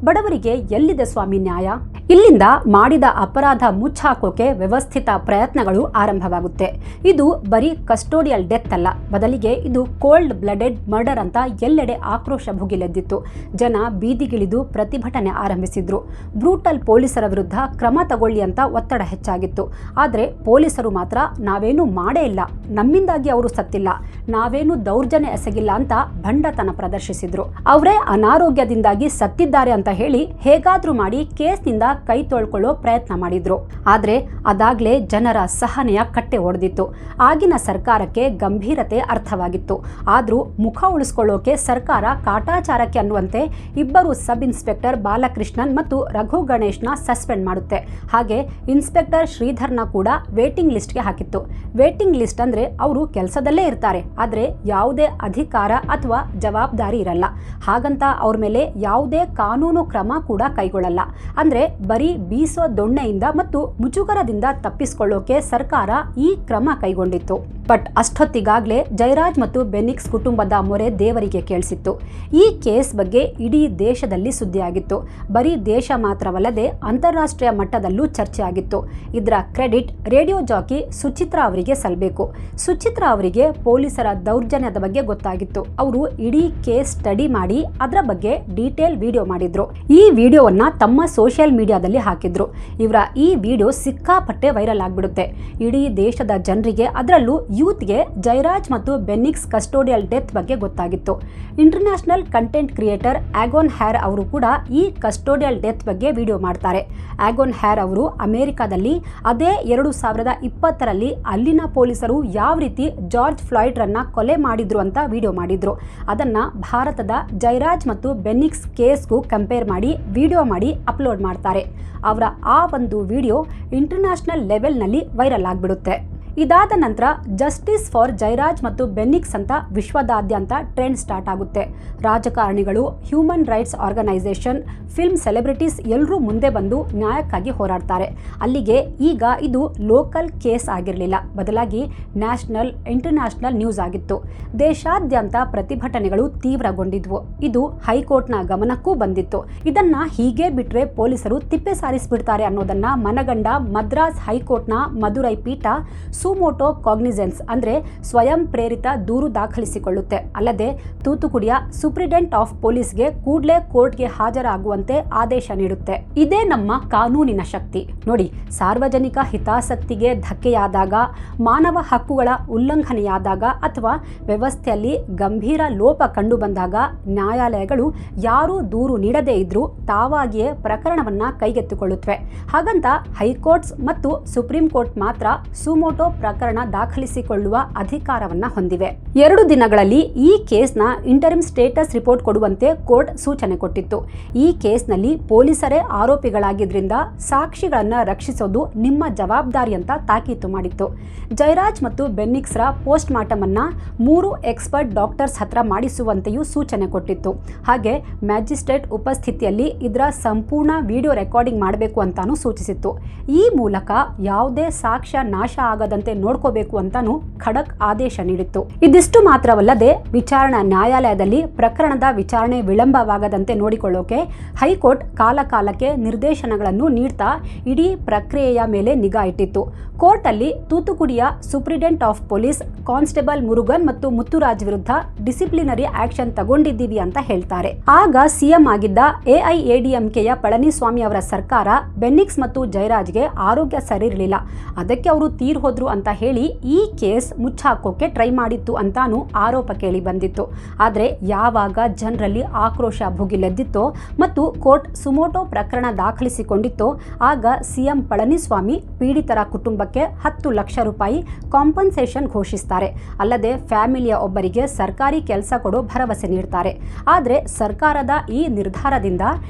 ಬಡವರಿಗೆ ಎಲ್ಲಿದೆ ಸ್ವಾಮಿ ನ್ಯಾಯ? ಇಲ್ಲಿಂದ ಮಾಡಿದ ಅಪರಾಧ ಮುಚ್ಚಾಕೋಕೆ ವ್ಯವಸ್ಥಿತ ಪ್ರಯತ್ನಗಳು ಆರಂಭವಾಗುತ್ತೆ. ಇದು ಬರೀ ಕಸ್ಟೋಡಿಯಲ್ ಡೆತ್ ಅಲ್ಲ, ಬದಲಿಗೆ ಇದು ಕೋಲ್ಡ್ ಬ್ಲಡೆಡ್ ಮರ್ಡರ್ ಅಂತ ಎಲ್ಲೆಡೆ ಆಕ್ರೋಶ ಭುಗಿಲೆದ್ದಿತ್ತು. ಜನ ಬೀದಿಗಿಳಿದು ಪ್ರತಿಭಟನೆ ಆರಂಭಿಸಿದ್ರು. ಬ್ರೂಟಲ್ ಪೊಲೀಸರ ವಿರುದ್ಧ ಕ್ರಮ ತಗೊಳ್ಳಿ ಅಂತ ಒತ್ತಡ ಹೆಚ್ಚಾಗಿತ್ತು. ಆದರೆ ಪೊಲೀಸರು ಮಾತ್ರ ನಾವೇನು ಮಾಡೇ ಇಲ್ಲ, ನಮ್ಮಿಂದಾಗಿ ಅವರು ಸತ್ತಿಲ್ಲ, ನಾವೇನು ದೌರ್ಜನ್ಯ ಎಸಗಿಲ್ಲ ಅಂತ ಭಂಡತನ ಪ್ರದರ್ಶಿಸಿದ್ರು. ಅವರೇ ಅನಾರೋಗ್ಯದಿಂದಾಗಿ ಸತ್ತಿದ್ದಾರೆ ಅಂತ ಹೇಳಿ ಹೇಗಾದ್ರೂ ಮಾಡಿ ಕೇಸ್ನಿಂದ ಕೈ ತೊಳ್ಕೊಳ್ಳೋ ಪ್ರಯತ್ನ ಮಾಡಿದ್ರು. ಆದ್ರೆ ಅದಾಗ್ಲೇ ಜನರ ಸಹನೆಯ ಕಟ್ಟೆ ಒಡೆದಿತ್ತು. ಆಗಿನ ಸರ್ಕಾರಕ್ಕೆ ಗಂಭೀರತೆ ಅರ್ಥವಾಗಿತ್ತು. ಆದ್ರೂ ಮುಖ ಉಳಿಸ್ಕೊಳ್ಳೋಕೆ ಸರ್ಕಾರ ಕಾಟಾಚಾರಕ್ಕೆ ಅನ್ನುವಂತೆ ಇಬ್ಬರು ಸಬ್ ಇನ್ಸ್ಪೆಕ್ಟರ್ ಬಾಲಕೃಷ್ಣನ್ ಮತ್ತು ರಘು ಗಣೇಶ್ನ ಸಸ್ಪೆಂಡ್ ಮಾಡುತ್ತೆ. ಹಾಗೆ ಇನ್ಸ್ಪೆಕ್ಟರ್ ಶ್ರೀಧರ್ನ ಕೂಡ ವೇಟಿಂಗ್ ಲಿಸ್ಟ್ಗೆ ಹಾಕಿತ್ತು. ವೇಟಿಂಗ್ ಲಿಸ್ಟ್ ಅಂದ್ರೆ ಅವರು ಕೆಲಸದಲ್ಲೇ ಇರ್ತಾರೆ, ಆದ್ರೆ ಯಾವುದೇ ಅಧಿಕಾರ ಅಥವಾ ಜವಾಬ್ದಾರಿ ಇರಲ್ಲ. ಹಾಗಂತ ಅವ್ರ ಮೇಲೆ ಯಾವುದೇ ಕಾನೂನು ಕ್ರಮ ಕೂಡ ಕೈಗೊಳ್ಳಲ್ಲ. ಅಂದ್ರೆ ಬರೀ ಬೀಸೋ ದೊಣ್ಣೆಯಿಂದ ಮತ್ತು ಮುಜುಗರದಿಂದ ತಪ್ಪಿಸಿಕೊಳ್ಳೋಕೆ ಸರ್ಕಾರ ಈ ಕ್ರಮ ಕೈಗೊಂಡಿತ್ತು. ಬಟ್ ಅಷ್ಟೊತ್ತಿಗಾಗ್ಲೇ ಜಯರಾಜ್ ಮತ್ತು ಬೆನ್ನಿಕ್ಸ್ ಕುಟುಂಬದ ಮೊರೆ ದೇವರಿಗೆ ಕೇಳಿಸಿತ್ತು. ಈ ಕೇಸ್ ಬಗ್ಗೆ ಇಡೀ ದೇಶದಲ್ಲಿ ಸುದ್ದಿಯಾಗಿತ್ತು. ಬರೀ ದೇಶ ಮಾತ್ರವಲ್ಲದೆ ಅಂತಾರಾಷ್ಟ್ರೀಯ ಮಟ್ಟದಲ್ಲೂ ಚರ್ಚೆ ಆಗಿತ್ತು. ಇದರ ಕ್ರೆಡಿಟ್ ರೇಡಿಯೋ ಜಾಕಿ ಸುಚಿತ್ರಾ ಅವರಿಗೆ ಸಲ್ಲಬೇಕು. ಸುಚಿತ್ರಾ ಅವರಿಗೆ ಪೊಲೀಸರ ದೌರ್ಜನ್ಯದ ಬಗ್ಗೆ ಗೊತ್ತಾಗಿತ್ತು. ಅವರು ಇಡೀ ಕೇಸ್ ಸ್ಟಡಿ ಮಾಡಿ ಅದರ ಬಗ್ಗೆ ಡೀಟೇಲ್ ವಿಡಿಯೋ ಮಾಡಿದ್ರು. ಈ ವಿಡಿಯೋವನ್ನ ತಮ್ಮ ಸೋಷಿಯಲ್ ಮೀಡಿಯಾದಲ್ಲಿ ಹಾಕಿದ್ರು. ಇವರ ಈ ವಿಡಿಯೋ ಸಿಕ್ಕಾಪಟ್ಟೆ ವೈರಲ್ ಆಗ್ಬಿಡುತ್ತೆ. ಇಡೀ ದೇಶದ ಜನರಿಗೆ, ಅದರಲ್ಲೂ ಯೂತ್ಗೆ ಜಯರಾಜ್ ಮತ್ತು ಬೆನ್ನಿಕ್ಸ್ ಕಸ್ಟೋಡಿಯಲ್ ಡೆತ್ ಬಗ್ಗೆ ಗೊತ್ತಾಗಿತ್ತು. ಇಂಟರ್ನ್ಯಾಷನಲ್ ಕಂಟೆಂಟ್ ಕ್ರಿಯೇಟರ್ ಆಗೋನ್ ಹ್ಯಾರ್ ಅವರು ಕೂಡ ಈ ಕಸ್ಟೋಡಿಯಲ್ ಡೆತ್ ಬಗ್ಗೆ ವಿಡಿಯೋ ಮಾಡ್ತಾರೆ. ಆಗೋನ್ ಹ್ಯಾರ್ ಅವರು ಅಮೆರಿಕಾದಲ್ಲಿ ಅದೇ 2020ರಲ್ಲಿ ಅಲ್ಲಿನ ಪೊಲೀಸರು ಯಾವ ರೀತಿ ಜಾರ್ಜ್ ಫ್ಲಾಯ್ಡ್ ರನ್ನ ಕೊಲೆ ಮಾಡಿದ್ರು ಅಂತ ವಿಡಿಯೋ ಮಾಡಿದ್ರು. ಅದನ್ನ ಭಾರತದ ಜಯರಾಜ್ ಮತ್ತು ಬೆನ್ನಿಕ್ಸ್ ಕೇಸ್ಗೂ ಕಂಪೇರ್ ಮಾಡಿ ವಿಡಿಯೋ ಮಾಡಿ ಅಪ್ಲೋಡ್ ಮಾಡ್ತಾರೆ. ಅವರ ಆ ಒಂದು ವಿಡಿಯೋ ಇಂಟರ್ನ್ಯಾಷನಲ್ ಲೆವೆಲ್ನಲ್ಲಿ ವೈರಲ್ ಆಗಿಬಿಡುತ್ತೆ. ಇದಾದ ನಂತರ ಜಸ್ಟಿಸ್ ಫಾರ್ ಜಯರಾಜ್ ಮತ್ತು ಬೆನ್ನಿಕ್ಸ್ ಅಂತ ವಿಶ್ವದಾದ್ಯಂತ ಟ್ರೆಂಡ್ ಸ್ಟಾರ್ಟ್ ಆಗುತ್ತೆ. ರಾಜಕಾರಣಿಗಳು, human rights organisation, film celebrities ಎಲ್ಲರೂ ಮುಂದೆ ಬಂದು ನ್ಯಾಯಕ್ಕಾಗಿ ಹೋರಾಡ್ತಾರೆ. ಅಲ್ಲಿಗೆ ಈಗ ಇದು ಲೋಕಲ್ ಕೇಸ್ ಆಗಿರಲಿಲ್ಲ, ಬದಲಾಗಿ ನ್ಯಾಷನಲ್, ಇಂಟರ್ನ್ಯಾಷನಲ್ ನ್ಯೂಸ್ ಆಗಿತ್ತು. ದೇಶಾದ್ಯಂತ ಪ್ರತಿಭಟನೆಗಳು ತೀವ್ರಗೊಂಡಿದ್ವು. ಇದು ಹೈಕೋರ್ಟ್ನ ಗಮನಕ್ಕೂ ಬಂದಿತ್ತು. ಇದನ್ನ ಹೀಗೆ ಬಿಟ್ರೆ ಪೊಲೀಸರು ತಿಪ್ಪೆ ಸಾರಿಸ್ಬಿಡ್ತಾರೆ ಅನ್ನೋದನ್ನ ಮನಗಂಡ ಮದ್ರಾಸ್ ಹೈಕೋರ್ಟ್ನ ಮದುರೈ ಪೀಠ ಸುಮೋಟೋ ಕಾಗ್ನಿಸೆನ್ಸ್ ಅಂದ್ರೆ ಸ್ವಯಂ ಪ್ರೇರಿತ ದೂರು ದಾಖಲಿಸಿಕೊಳ್ಳುತ್ತೆ. ಅಲ್ಲದೆ ತೂತುಕುಡಿಯ ಸೂಪ್ರಿಡೆಂಟ್ ಆಫ್ ಪೊಲೀಸ್ಗೆ ಕೂಡಲೇ ಕೋರ್ಟ್ಗೆ ಹಾಜರಾಗುವಂತೆ ಆದೇಶ ನೀಡುತ್ತೆ. ಇದೇ ನಮ್ಮ ಕಾನೂನಿನ ಶಕ್ತಿ. ನೋಡಿ, ಸಾರ್ವಜನಿಕ ಹಿತಾಸಕ್ತಿಗೆ ಧಕ್ಕೆಯಾದಾಗ, ಮಾನವ ಹಕ್ಕುಗಳ ಉಲ್ಲಂಘನೆಯಾದಾಗ ಅಥವಾ ವ್ಯವಸ್ಥೆಯಲ್ಲಿ ಗಂಭೀರ ಲೋಪ ಕಂಡು ಬಂದಾಗ ನ್ಯಾಯಾಲಯಗಳು ಯಾರೂ ದೂರು ನೀಡದೇ ಇದ್ರೂ ತಾವಾಗಿಯೇ ಪ್ರಕರಣವನ್ನ ಕೈಗೆತ್ತಿಕೊಳ್ಳುತ್ತವೆ. ಹಾಗಂತ ಹೈಕೋರ್ಟ್ಸ್ ಮತ್ತು ಸುಪ್ರೀಂ ಕೋರ್ಟ್ ಮಾತ್ರ ಸುಮೋಟೋ ಪ್ರಕರಣ ದಾಖಲಿಸಿಕೊಳ್ಳುವ ಅಧಿಕಾರವನ್ನ ಹೊಂದಿವೆ. 2 ದಿನಗಳಲ್ಲಿ ಈ ಕೇಸ್ನ ಇಂಟರಿಮ್ ಸ್ಟೇಟಸ್ ರಿಪೋರ್ಟ್ ಕೊಡುವಂತೆ ಕೋರ್ಟ್ ಸೂಚನೆ ಕೊಟ್ಟಿತ್ತು. ಈ ಕೇಸ್ನಲ್ಲಿ ಪೊಲೀಸರೇ ಆರೋಪಿಗಳಾಗಿದ್ರಿಂದ ಸಾಕ್ಷಿಗಳನ್ನ ರಕ್ಷಿಸೋದು ನಿಮ್ಮ ಜವಾಬ್ದಾರಿ ಅಂತ ತಾಕೀತು ಮಾಡಿತ್ತು. ಜಯರಾಜ್ ಮತ್ತು ಬೆನ್ನಿಕ್ಸ್ರ ಪೋಸ್ಟ್ ಮಾರ್ಟಮ್ ಅನ್ನ 3 ಎಕ್ಸ್ಪರ್ಟ್ ಡಾಕ್ಟರ್ಸ್ ಹತ್ರ ಮಾಡಿಸುವಂತೆಯೂ ಸೂಚನೆ ಕೊಟ್ಟಿತ್ತು. ಹಾಗೆ ಮ್ಯಾಜಿಸ್ಟ್ರೇಟ್ ಉಪಸ್ಥಿತಿಯಲ್ಲಿ ಇದರ ಸಂಪೂರ್ಣ ವಿಡಿಯೋ ರೆಕಾರ್ಡಿಂಗ್ ಮಾಡಬೇಕು ಅಂತಾನೂ ಸೂಚಿಸಿತ್ತು. ಈ ಮೂಲಕ ಯಾವುದೇ ಸಾಕ್ಷ್ಯ ನಾಶ ಆಗದಂತೆ ನೋಡ್ಕೋಬೇಕು ಅಂತಾನೂ ಖಡಕ್ ಆದೇಶ ನೀಡಿತ್ತು. ಇದಿಷ್ಟು ಮಾತ್ರವಲ್ಲದೆ ವಿಚಾರಣಾ ನ್ಯಾಯಾಲಯದಲ್ಲಿ ಪ್ರಕರಣದ ವಿಚಾರಣೆ ವಿಳಂಬವಾಗದಂತೆ ನೋಡಿಕೊಳ್ಳೋಕೆ ಹೈಕೋರ್ಟ್ ಕಾಲಕಾಲಕ್ಕೆ ನಿರ್ದೇಶನಗಳನ್ನು ನೀಡ್ತಾ ಇಡೀ ಪ್ರಕ್ರಿಯೆಯ ಮೇಲೆ ನಿಗಾ ಇಟ್ಟಿತ್ತು. ಕೋರ್ಟ್ ಅಲ್ಲಿ ತೂತುಕುಡಿಯ superintendent of police constable Murugan ಮತ್ತು ಮುತ್ತುರಾಜ್ ವಿರುದ್ಧ ಡಿಸಿಪ್ಲಿನರಿ ಆಕ್ಷನ್ ತಗೊಂಡಿದ್ದೀವಿ ಅಂತ ಹೇಳ್ತಾರೆ. ಆಗ ಸಿಎಂ ಆಗಿದ್ದ ಎಐಎಡಿಎಂಕೆಯ ಪಳನಿಸ್ವಾಮಿ ಅವರ ಸರ್ಕಾರ ಬೆನ್ನಿಕ್ಸ್ ಮತ್ತು ಜಯರಾಜ್ಗೆ ಆರೋಗ್ಯ ಸರಿ ಇರಲಿಲ್ಲ, ಅದಕ್ಕೆ ಅವರು ತೀರ್ ಹೋದ್ರು ಅಂತ ಹೇಳಿ ಈ ಕೇಸ್ ಮುಚ್ಚಾಕೋಕೆ ಟ್ರೈ ಮಾಡಿತ್ತು ಅಂತಾನು ಆರೋಪ ಕೇಳಿ ಬಂದಿತ್ತು. ಆದ್ರೆ ಯಾವಾಗ ಜನರಲ್ಲಿ ಆಕ್ರೋಶ ಭುಗಿಲೆದ್ದಿತ್ತೋ ಮತ್ತು ಕೋರ್ಟ್ ಸುಮೋಟೋ ಪ್ರಕರಣ ದಾಖಲಿಸಿಕೊಂಡಿತ್ತೋ ಆಗ ಸಿಎಂ ಪಳನಿಸ್ವಾಮಿ ಪೀಡಿತರ ಕುಟುಂಬಕ್ಕೆ 10 ಲಕ್ಷ ರೂಪಾಯಿ ಕಾಂಪನ್ಸೇಷನ್ ಘೋಷಿಸ್ತಾರೆ. ಅಲ್ಲದೆ ಫ್ಯಾಮಿಲಿಯ ಒಬ್ಬರಿಗೆ ಸರ್ಕಾರಿ ಕೆಲಸ ಕೊಡೋ ಭರವಸೆ ನೀಡ್ತಾರೆ. ಆದ್ರೆ ಸರ್ಕಾರದ ಈ ನಿರ್ಧಾರದಿಂದ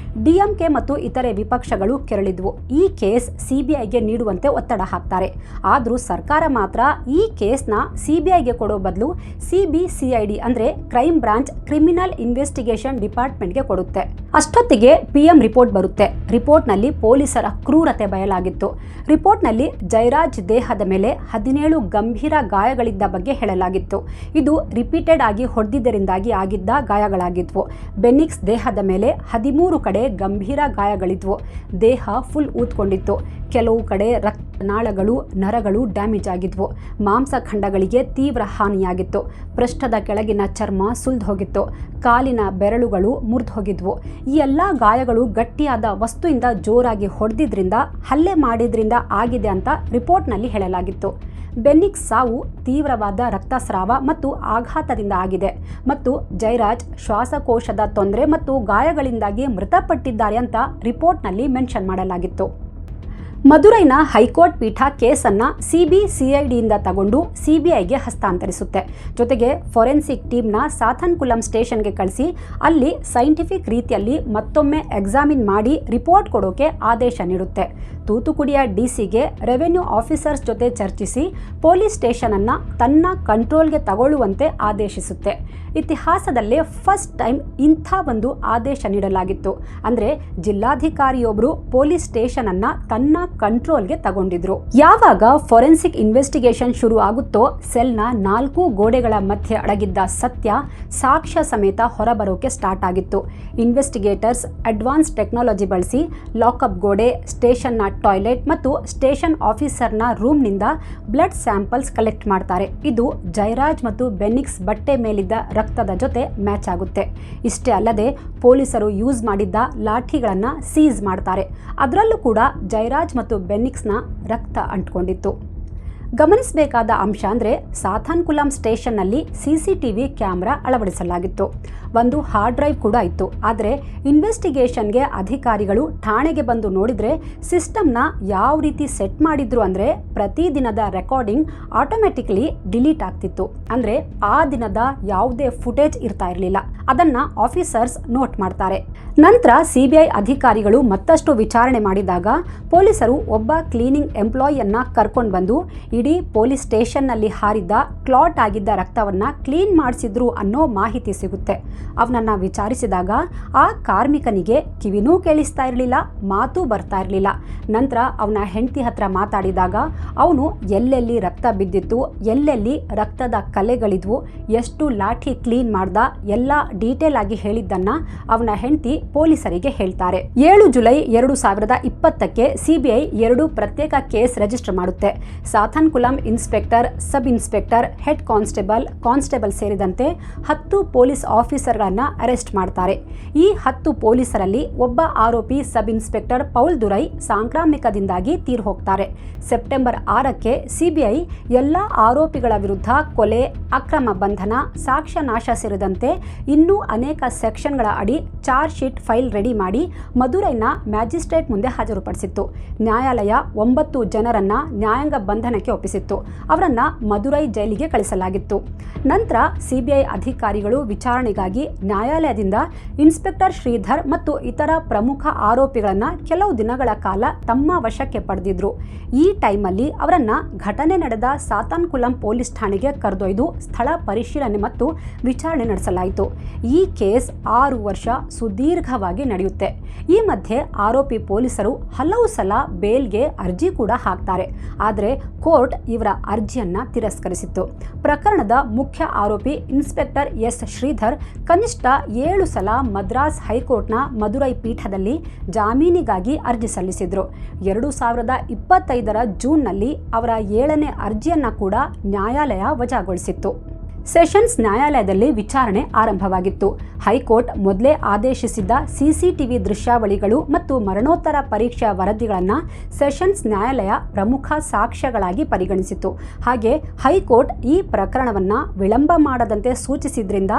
ಡಿಎಂಕೆ ಮತ್ತು ಇತರೆ ವಿಪಕ್ಷಗಳು ಕೆರಳಿದ್ವು. ಈ ಕೇಸ್ ಸಿಬಿಐಗೆ ನೀಡುವಂತೆ ಒತ್ತಡ ಹಾಕ್ತಾರೆ. ಆದ್ರೂ ಸರ್ಕಾರ ಸರ್ಕಾರ ಮಾತ್ರ ಈ ಕೇಸ್ನ ಸಿಬಿಐಗೆ ಕೊಡೋ ಬದಲು ಸಿಬಿಸಿಐಡಿ ಅಂದರೆ ಕ್ರೈಮ್ ಬ್ರಾಂಚ್ ಕ್ರಿಮಿನಲ್ ಇನ್ವೆಸ್ಟಿಗೇಷನ್ ಡಿಪಾರ್ಟ್ಮೆಂಟ್ಗೆ ಕೊಡುತ್ತೆ. ಅಷ್ಟೊತ್ತಿಗೆ PM ರಿಪೋರ್ಟ್ ಬರುತ್ತೆ. ರಿಪೋರ್ಟ್ನಲ್ಲಿ ಪೊಲೀಸರ ಕ್ರೂರತೆ ಬಯಲಾಗಿತ್ತು. ರಿಪೋರ್ಟ್ನಲ್ಲಿ ಜಯರಾಜ್ ದೇಹದ ಮೇಲೆ 17 ಗಂಭೀರ ಗಾಯಗಳಿದ್ದ ಬಗ್ಗೆ ಹೇಳಲಾಗಿತ್ತು. ಇದು ರಿಪೀಟೆಡ್ ಆಗಿ ಹೊಡೆದಿದ್ದರಿಂದಾಗಿ ಆಗಿದ್ದ ಗಾಯಗಳಾಗಿದ್ವು. ಬೆನ್ನಿಕ್ಸ್ ದೇಹದ ಮೇಲೆ 13 ಕಡೆ ಗಂಭೀರ ಗಾಯಗಳಿದ್ವು. ದೇಹ ಫುಲ್ ಊದ್ಕೊಂಡಿತ್ತು. ಕೆಲವು ಕಡೆ ರಕ್ತನಾಳಗಳು, ನರಗಳು ಡ್ಯಾಮೇಜ್ ಆಗಿದ್ವು. ಮಾಂಸಖಂಡಗಳಿಗೆ ತೀವ್ರ ಹಾನಿಯಾಗಿತ್ತು. ಪೃಷ್ಠದ ಕೆಳಗಿನ ಚರ್ಮ ಸುಲ್ದು ಹೋಗಿತ್ತು. ಕಾಲಿನ ಬೆರಳುಗಳು ಮುರಿದು ಹೋಗಿದ್ವು. ಈ ಎಲ್ಲ ಗಾಯಗಳು ಗಟ್ಟಿಯಾದ ವಸ್ತುವಿಂದ ಜೋರಾಗಿ ಹೊಡೆದಿದ್ರಿಂದ, ಹಲ್ಲೆ ಮಾಡಿದ್ರಿಂದ ಆಗಿದೆ ಅಂತ ರಿಪೋರ್ಟ್ನಲ್ಲಿ ಹೇಳಲಾಗಿತ್ತು. ಬೆನ್ನಿಕ್ಸ್ ಸಾವು ತೀವ್ರವಾದ ರಕ್ತಸ್ರಾವ ಮತ್ತು ಆಘಾತದಿಂದ ಆಗಿದೆ ಮತ್ತು ಜಯರಾಜ್ ಶ್ವಾಸಕೋಶದ ತೊಂದರೆ ಮತ್ತು ಗಾಯಗಳಿಂದಾಗಿ ಮೃತಪಟ್ಟಿದ್ದಾರೆ ಅಂತ ರಿಪೋರ್ಟ್ನಲ್ಲಿ ಮೆನ್ಷನ್ ಮಾಡಲಾಗಿತ್ತು. ಮದುರೈನ ಹೈಕೋರ್ಟ್ ಪೀಠ ಕೇಸನ್ನು ಸಿಬಿಸಿಐಡಿಯಿಂದ ತಗೊಂಡು ಸಿಬಿಐಗೆ ಹಸ್ತಾಂತರಿಸುತ್ತೆ. ಜೊತೆಗೆ ಫೊರೆನ್ಸಿಕ್ ಟೀಮ್ನ ಸಾಥನ್ಕುಲಂ ಸ್ಟೇಷನ್ಗೆ ಕಳಿಸಿ ಅಲ್ಲಿ ಸೈಂಟಿಫಿಕ್ ರೀತಿಯಲ್ಲಿ ಮತ್ತೊಮ್ಮೆ ಎಕ್ಸಾಮಿನ್ ಮಾಡಿ ರಿಪೋರ್ಟ್ ಕೊಡೋಕೆ ಆದೇಶ ನೀಡುತ್ತೆ. ತೂತುಕುಡಿಯ DCಗೆ ರೆವೆನ್ಯೂ ಆಫೀಸರ್ಸ್ ಜೊತೆ ಚರ್ಚಿಸಿ ಪೊಲೀಸ್ ಸ್ಟೇಷನನ್ನು ತನ್ನ ಕಂಟ್ರೋಲ್ಗೆ ತಗೊಳ್ಳುವಂತೆ ಆದೇಶಿಸುತ್ತೆ. ಇತಿಹಾಸದಲ್ಲೇ ಫಸ್ಟ್ ಟೈಮ್ ಇಂಥ ಒಂದು ಆದೇಶ ನೀಡಲಾಗಿತ್ತು. ಅಂದರೆ ಜಿಲ್ಲಾಧಿಕಾರಿಯೊಬ್ಬರು ಪೊಲೀಸ್ ಸ್ಟೇಷನನ್ನು ತನ್ನ ಕಂಟ್ರೋಲ್ಗೆ ತಗೊಂಡಿದ್ರು. ಯಾವಾಗ ಫೊರೆನ್ಸಿಕ್ ಇನ್ವೆಸ್ಟಿಗೇಷನ್ ಶುರು ಆಗುತ್ತೋ ಸೆಲ್ನ 4 ಗೋಡೆಗಳ ಮಧ್ಯೆ ಅಡಗಿದ್ದ ಸತ್ಯ ಸಾಕ್ಷ್ಯ ಸಮೇತ ಹೊರಬರೋಕೆ ಸ್ಟಾರ್ಟ್ ಆಗಿತ್ತು. ಇನ್ವೆಸ್ಟಿಗೇಟರ್ಸ್ ಅಡ್ವಾನ್ಸ್ ಟೆಕ್ನಾಲಜಿ ಬಳಸಿ ಲಾಕಪ್ ಗೋಡೆ, ಸ್ಟೇಷನ್ನ ಟಾಯ್ಲೆಟ್ ಮತ್ತು ಸ್ಟೇಷನ್ ಆಫೀಸರ್ನ ರೂಮ್ನಿಂದ ಬ್ಲಡ್ ಸ್ಯಾಂಪಲ್ಸ್ ಕಲೆಕ್ಟ್ ಮಾಡ್ತಾರೆ. ಇದು ಜಯರಾಜ್ ಮತ್ತು ಬೆನ್ನಿಕ್ಸ್ ಬಟ್ಟೆ ಮೇಲಿದ್ದ ರಕ್ತದ ಜೊತೆ ಮ್ಯಾಚ್ ಆಗುತ್ತೆ. ಇಷ್ಟೇ ಅಲ್ಲದೆ ಪೊಲೀಸರು ಯೂಸ್ ಮಾಡಿದ್ದ ಲಾಠಿಗಳನ್ನು ಸೀಸ್ ಮಾಡ್ತಾರೆ. ಅದರಲ್ಲೂ ಕೂಡ ಜಯರಾಜ್ ಮತ್ತು ಬೆನ್ನಿಕ್ಸ್ನ ರಕ್ತ ಅಂಟ್ಕೊಂಡಿತ್ತು. ಗಮನಿಸಬೇಕಾದ ಅಂಶ ಅಂದರೆ ಸಾಥನ್ಕುಲಂ ಸ್ಟೇಷನ್ನಲ್ಲಿ CCTV ಕ್ಯಾಮ್ರಾ ಅಳವಡಿಸಲಾಗಿತ್ತು. ಒಂದು ಹಾರ್ಡ್ ಡ್ರೈವ್ ಕೂಡ ಇತ್ತು. ಆದರೆ ಇನ್ವೆಸ್ಟಿಗೇಷನ್ಗೆ ಅಧಿಕಾರಿಗಳು ಠಾಣೆಗೆ ಬಂದು ನೋಡಿದರೆ ಸಿಸ್ಟಮ್ನ ಯಾವ ರೀತಿ ಸೆಟ್ ಮಾಡಿದ್ರು ಅಂದರೆ ಪ್ರತಿದಿನದ ರೆಕಾರ್ಡಿಂಗ್ ಆಟೋಮೆಟಿಕಲಿ ಡಿಲೀಟ್ ಆಗ್ತಿತ್ತು. ಅಂದರೆ ಆ ದಿನದ ಯಾವುದೇ ಫುಟೇಜ್ ಇರ್ತಾ ಇರಲಿಲ್ಲ. ಅದನ್ನು ಆಫೀಸರ್ಸ್ ನೋಟ್ ಮಾಡ್ತಾರೆ. ನಂತರ CBI ಅಧಿಕಾರಿಗಳು ಮತ್ತಷ್ಟು ವಿಚಾರಣೆ ಮಾಡಿದಾಗ ಪೊಲೀಸರು ಒಬ್ಬ ಕ್ಲೀನಿಂಗ್ ಎಂಪ್ಲಾಯಿಯನ್ನು ಕರ್ಕೊಂಡು ಬಂದು ಇಡೀ ಪೊಲೀಸ್ ಸ್ಟೇಷನ್ನಲ್ಲಿ ಹಾರಿದ್ದ ಕ್ಲಾಟ್ ಆಗಿದ್ದ ರಕ್ತವನ್ನು ಕ್ಲೀನ್ ಮಾಡಿಸಿದ್ರು ಅನ್ನೋ ಮಾಹಿತಿ ಸಿಗುತ್ತೆ. ಅವನನ್ನು ವಿಚಾರಿಸಿದಾಗ ಆ ಕಾರ್ಮಿಕನಿಗೆ ಕಿವಿನೂ ಕೇಳಿಸ್ತಾ ಇರಲಿಲ್ಲ, ಮಾತು ಬರ್ತಾ ಇರಲಿಲ್ಲ. ನಂತರ ಅವನ ಹೆಂಡತಿ ಹತ್ರ ಮಾತಾಡಿದಾಗ ಅವನು ಎಲ್ಲೆಲ್ಲಿ ರಕ್ತ ಬಿದ್ದಿತ್ತು, ಎಲ್ಲೆಲ್ಲಿ ರಕ್ತದ ಕಲೆಗಳಿದ್ವು, ಎಷ್ಟು ಲಾಠಿ ಕ್ಲೀನ್ ಮಾಡ್ದ ಎಲ್ಲ ಡೀಟೇಲ್ ಆಗಿ ಹೇಳಿದ್ದನ್ನು ಅವನ ಹೆಂಡತಿ ಪೊಲೀಸರಿಗೆ ಹೇಳ್ತಾರೆ. 7 ಜುಲೈ 2020ಕ್ಕೆ CBI 2 ಪ್ರತ್ಯೇಕ ಕೇಸ್ ರಿಜಿಸ್ಟರ್ ಮಾಡುತ್ತೆ. Sathankulam inspector, sub inspector, head constable ಸೇರಿದಂತೆ 10 ಪೊಲೀಸ್ ಆಫೀಸರ್ಗಳನ್ನು ಅರೆಸ್ಟ್ ಮಾಡ್ತಾರೆ. ಈ 10 ಪೊಲೀಸರಲ್ಲಿ ಒಬ್ಬ ಆರೋಪಿ ಸಬ್ ಇನ್ಸ್ಪೆಕ್ಟರ್ ಪೌಲ್ ದುರೈ ಸಾಂಕ್ರಾಮಿಕದಿಂದಾಗಿ ತೀರ್ ಹೋಗ್ತಾರೆ. ಸೆಪ್ಟೆಂಬರ್ 6ಕ್ಕೆ CBI ಎಲ್ಲ ಆರೋಪಿಗಳ ವಿರುದ್ಧ ಕೊಲೆ, ಅಕ್ರಮ ಬಂಧನ, ಸಾಕ್ಷ್ಯ ನಾಶ ಸೇರಿದಂತೆ ಇನ್ನೂ ಅನೇಕ ಸೆಕ್ಷನ್ಗಳ ಅಡಿ ಚಾರ್ಜ್ ಶೀಟ್ ಫೈಲ್ ರೆಡಿ ಮಾಡಿ ಮದುರೈನ ಮ್ಯಾಜಿಸ್ಟ್ರೇಟ್ ಮುಂದೆ ಹಾಜರುಪಡಿಸಿತ್ತು. ನ್ಯಾಯಾಲಯ 9 ಜನರನ್ನ ನ್ಯಾಯಾಂಗ ಬಂಧನಕ್ಕೆ ಒಪ್ಪಿಸಿತ್ತು. ಅವರನ್ನ ಮದುರೈ ಜೈಲಿಗೆ ಕಳಿಸಲಾಗಿತ್ತು. ನಂತರ CBI ಅಧಿಕಾರಿಗಳು ವಿಚಾರಣೆಗಾಗಿ ನ್ಯಾಯಾಲಯದಿಂದ ಇನ್ಸ್ಪೆಕ್ಟರ್ ಶ್ರೀಧರ್ ಮತ್ತು ಇತರ ಪ್ರಮುಖ ಆರೋಪಿಗಳನ್ನು ಕೆಲವು ದಿನಗಳ ಕಾಲ ತಮ್ಮ ವಶಕ್ಕೆ ಪಡೆದಿದ್ರು. ಈ ಟೈಮಲ್ಲಿ ಅವರನ್ನ ಘಟನೆ ನಡೆದ ಸಾಥನ್ಕುಲಂ ಪೊಲೀಸ್ ಠಾಣೆಗೆ ಕರೆದೊಯ್ದು ಸ್ಥಳ ಪರಿಶೀಲನೆ ಮತ್ತು ವಿಚಾರಣೆ ನಡೆಸಲಾಯಿತು. ಈ ಕೇಸ್ 6 ವರ್ಷ ಸುದೀರ್ಘವಾಗಿ ನಡೆಯುತ್ತೆ. ಈ ಮಧ್ಯೆ ಆರೋಪಿ ಪೊಲೀಸರು ಹಲವು ಸಲ ಬೇಲ್ಗೆ ಅರ್ಜಿ ಕೂಡ ಹಾಕ್ತಾರೆ. ಆದರೆ ಕೋರ್ಟ್ ಇವರ ಅರ್ಜಿಯನ್ನ ತಿರಸ್ಕರಿಸಿತ್ತು. ಪ್ರಕರಣದ ಮುಖ್ಯ ಆರೋಪಿ ಇನ್ಸ್ಪೆಕ್ಟರ್ S. ಶ್ರೀಧರ್ ಕನಿಷ್ಠ 7 ಸಲ ಮದ್ರಾಸ್ ಹೈಕೋರ್ಟ್ನ ಮದುರೈ ಪೀಠದಲ್ಲಿ ಜಾಮೀನಿಗಾಗಿ ಅರ್ಜಿ ಸಲ್ಲಿಸಿದ್ರು. 2025ರ ಜೂನ್ನಲ್ಲಿ ಅವರ 7ನೇ ಅರ್ಜಿಯನ್ನ ಕೂಡ ನ್ಯಾಯಾಲಯ ವಜಾಗೊಳಿಸಿತ್ತು. ಸೆಷನ್ಸ್ ನ್ಯಾಯಾಲಯದಲ್ಲಿ ವಿಚಾರಣೆ ಆರಂಭವಾಗಿತ್ತು. ಹೈಕೋರ್ಟ್ ಮೊದಲೇ ಆದೇಶಿಸಿದ್ದ CCTV ದೃಶ್ಯಾವಳಿಗಳು ಮತ್ತು ಮರಣೋತ್ತರ ಪರೀಕ್ಷಾ ವರದಿಗಳನ್ನು ಸೆಷನ್ಸ್ ನ್ಯಾಯಾಲಯ ಪ್ರಮುಖ ಸಾಕ್ಷ್ಯಗಳಾಗಿ ಪರಿಗಣಿಸಿತು. ಹಾಗೆ ಹೈಕೋರ್ಟ್ ಈ ಪ್ರಕರಣವನ್ನು ವಿಳಂಬ ಮಾಡದಂತೆ ಸೂಚಿಸಿದ್ರಿಂದ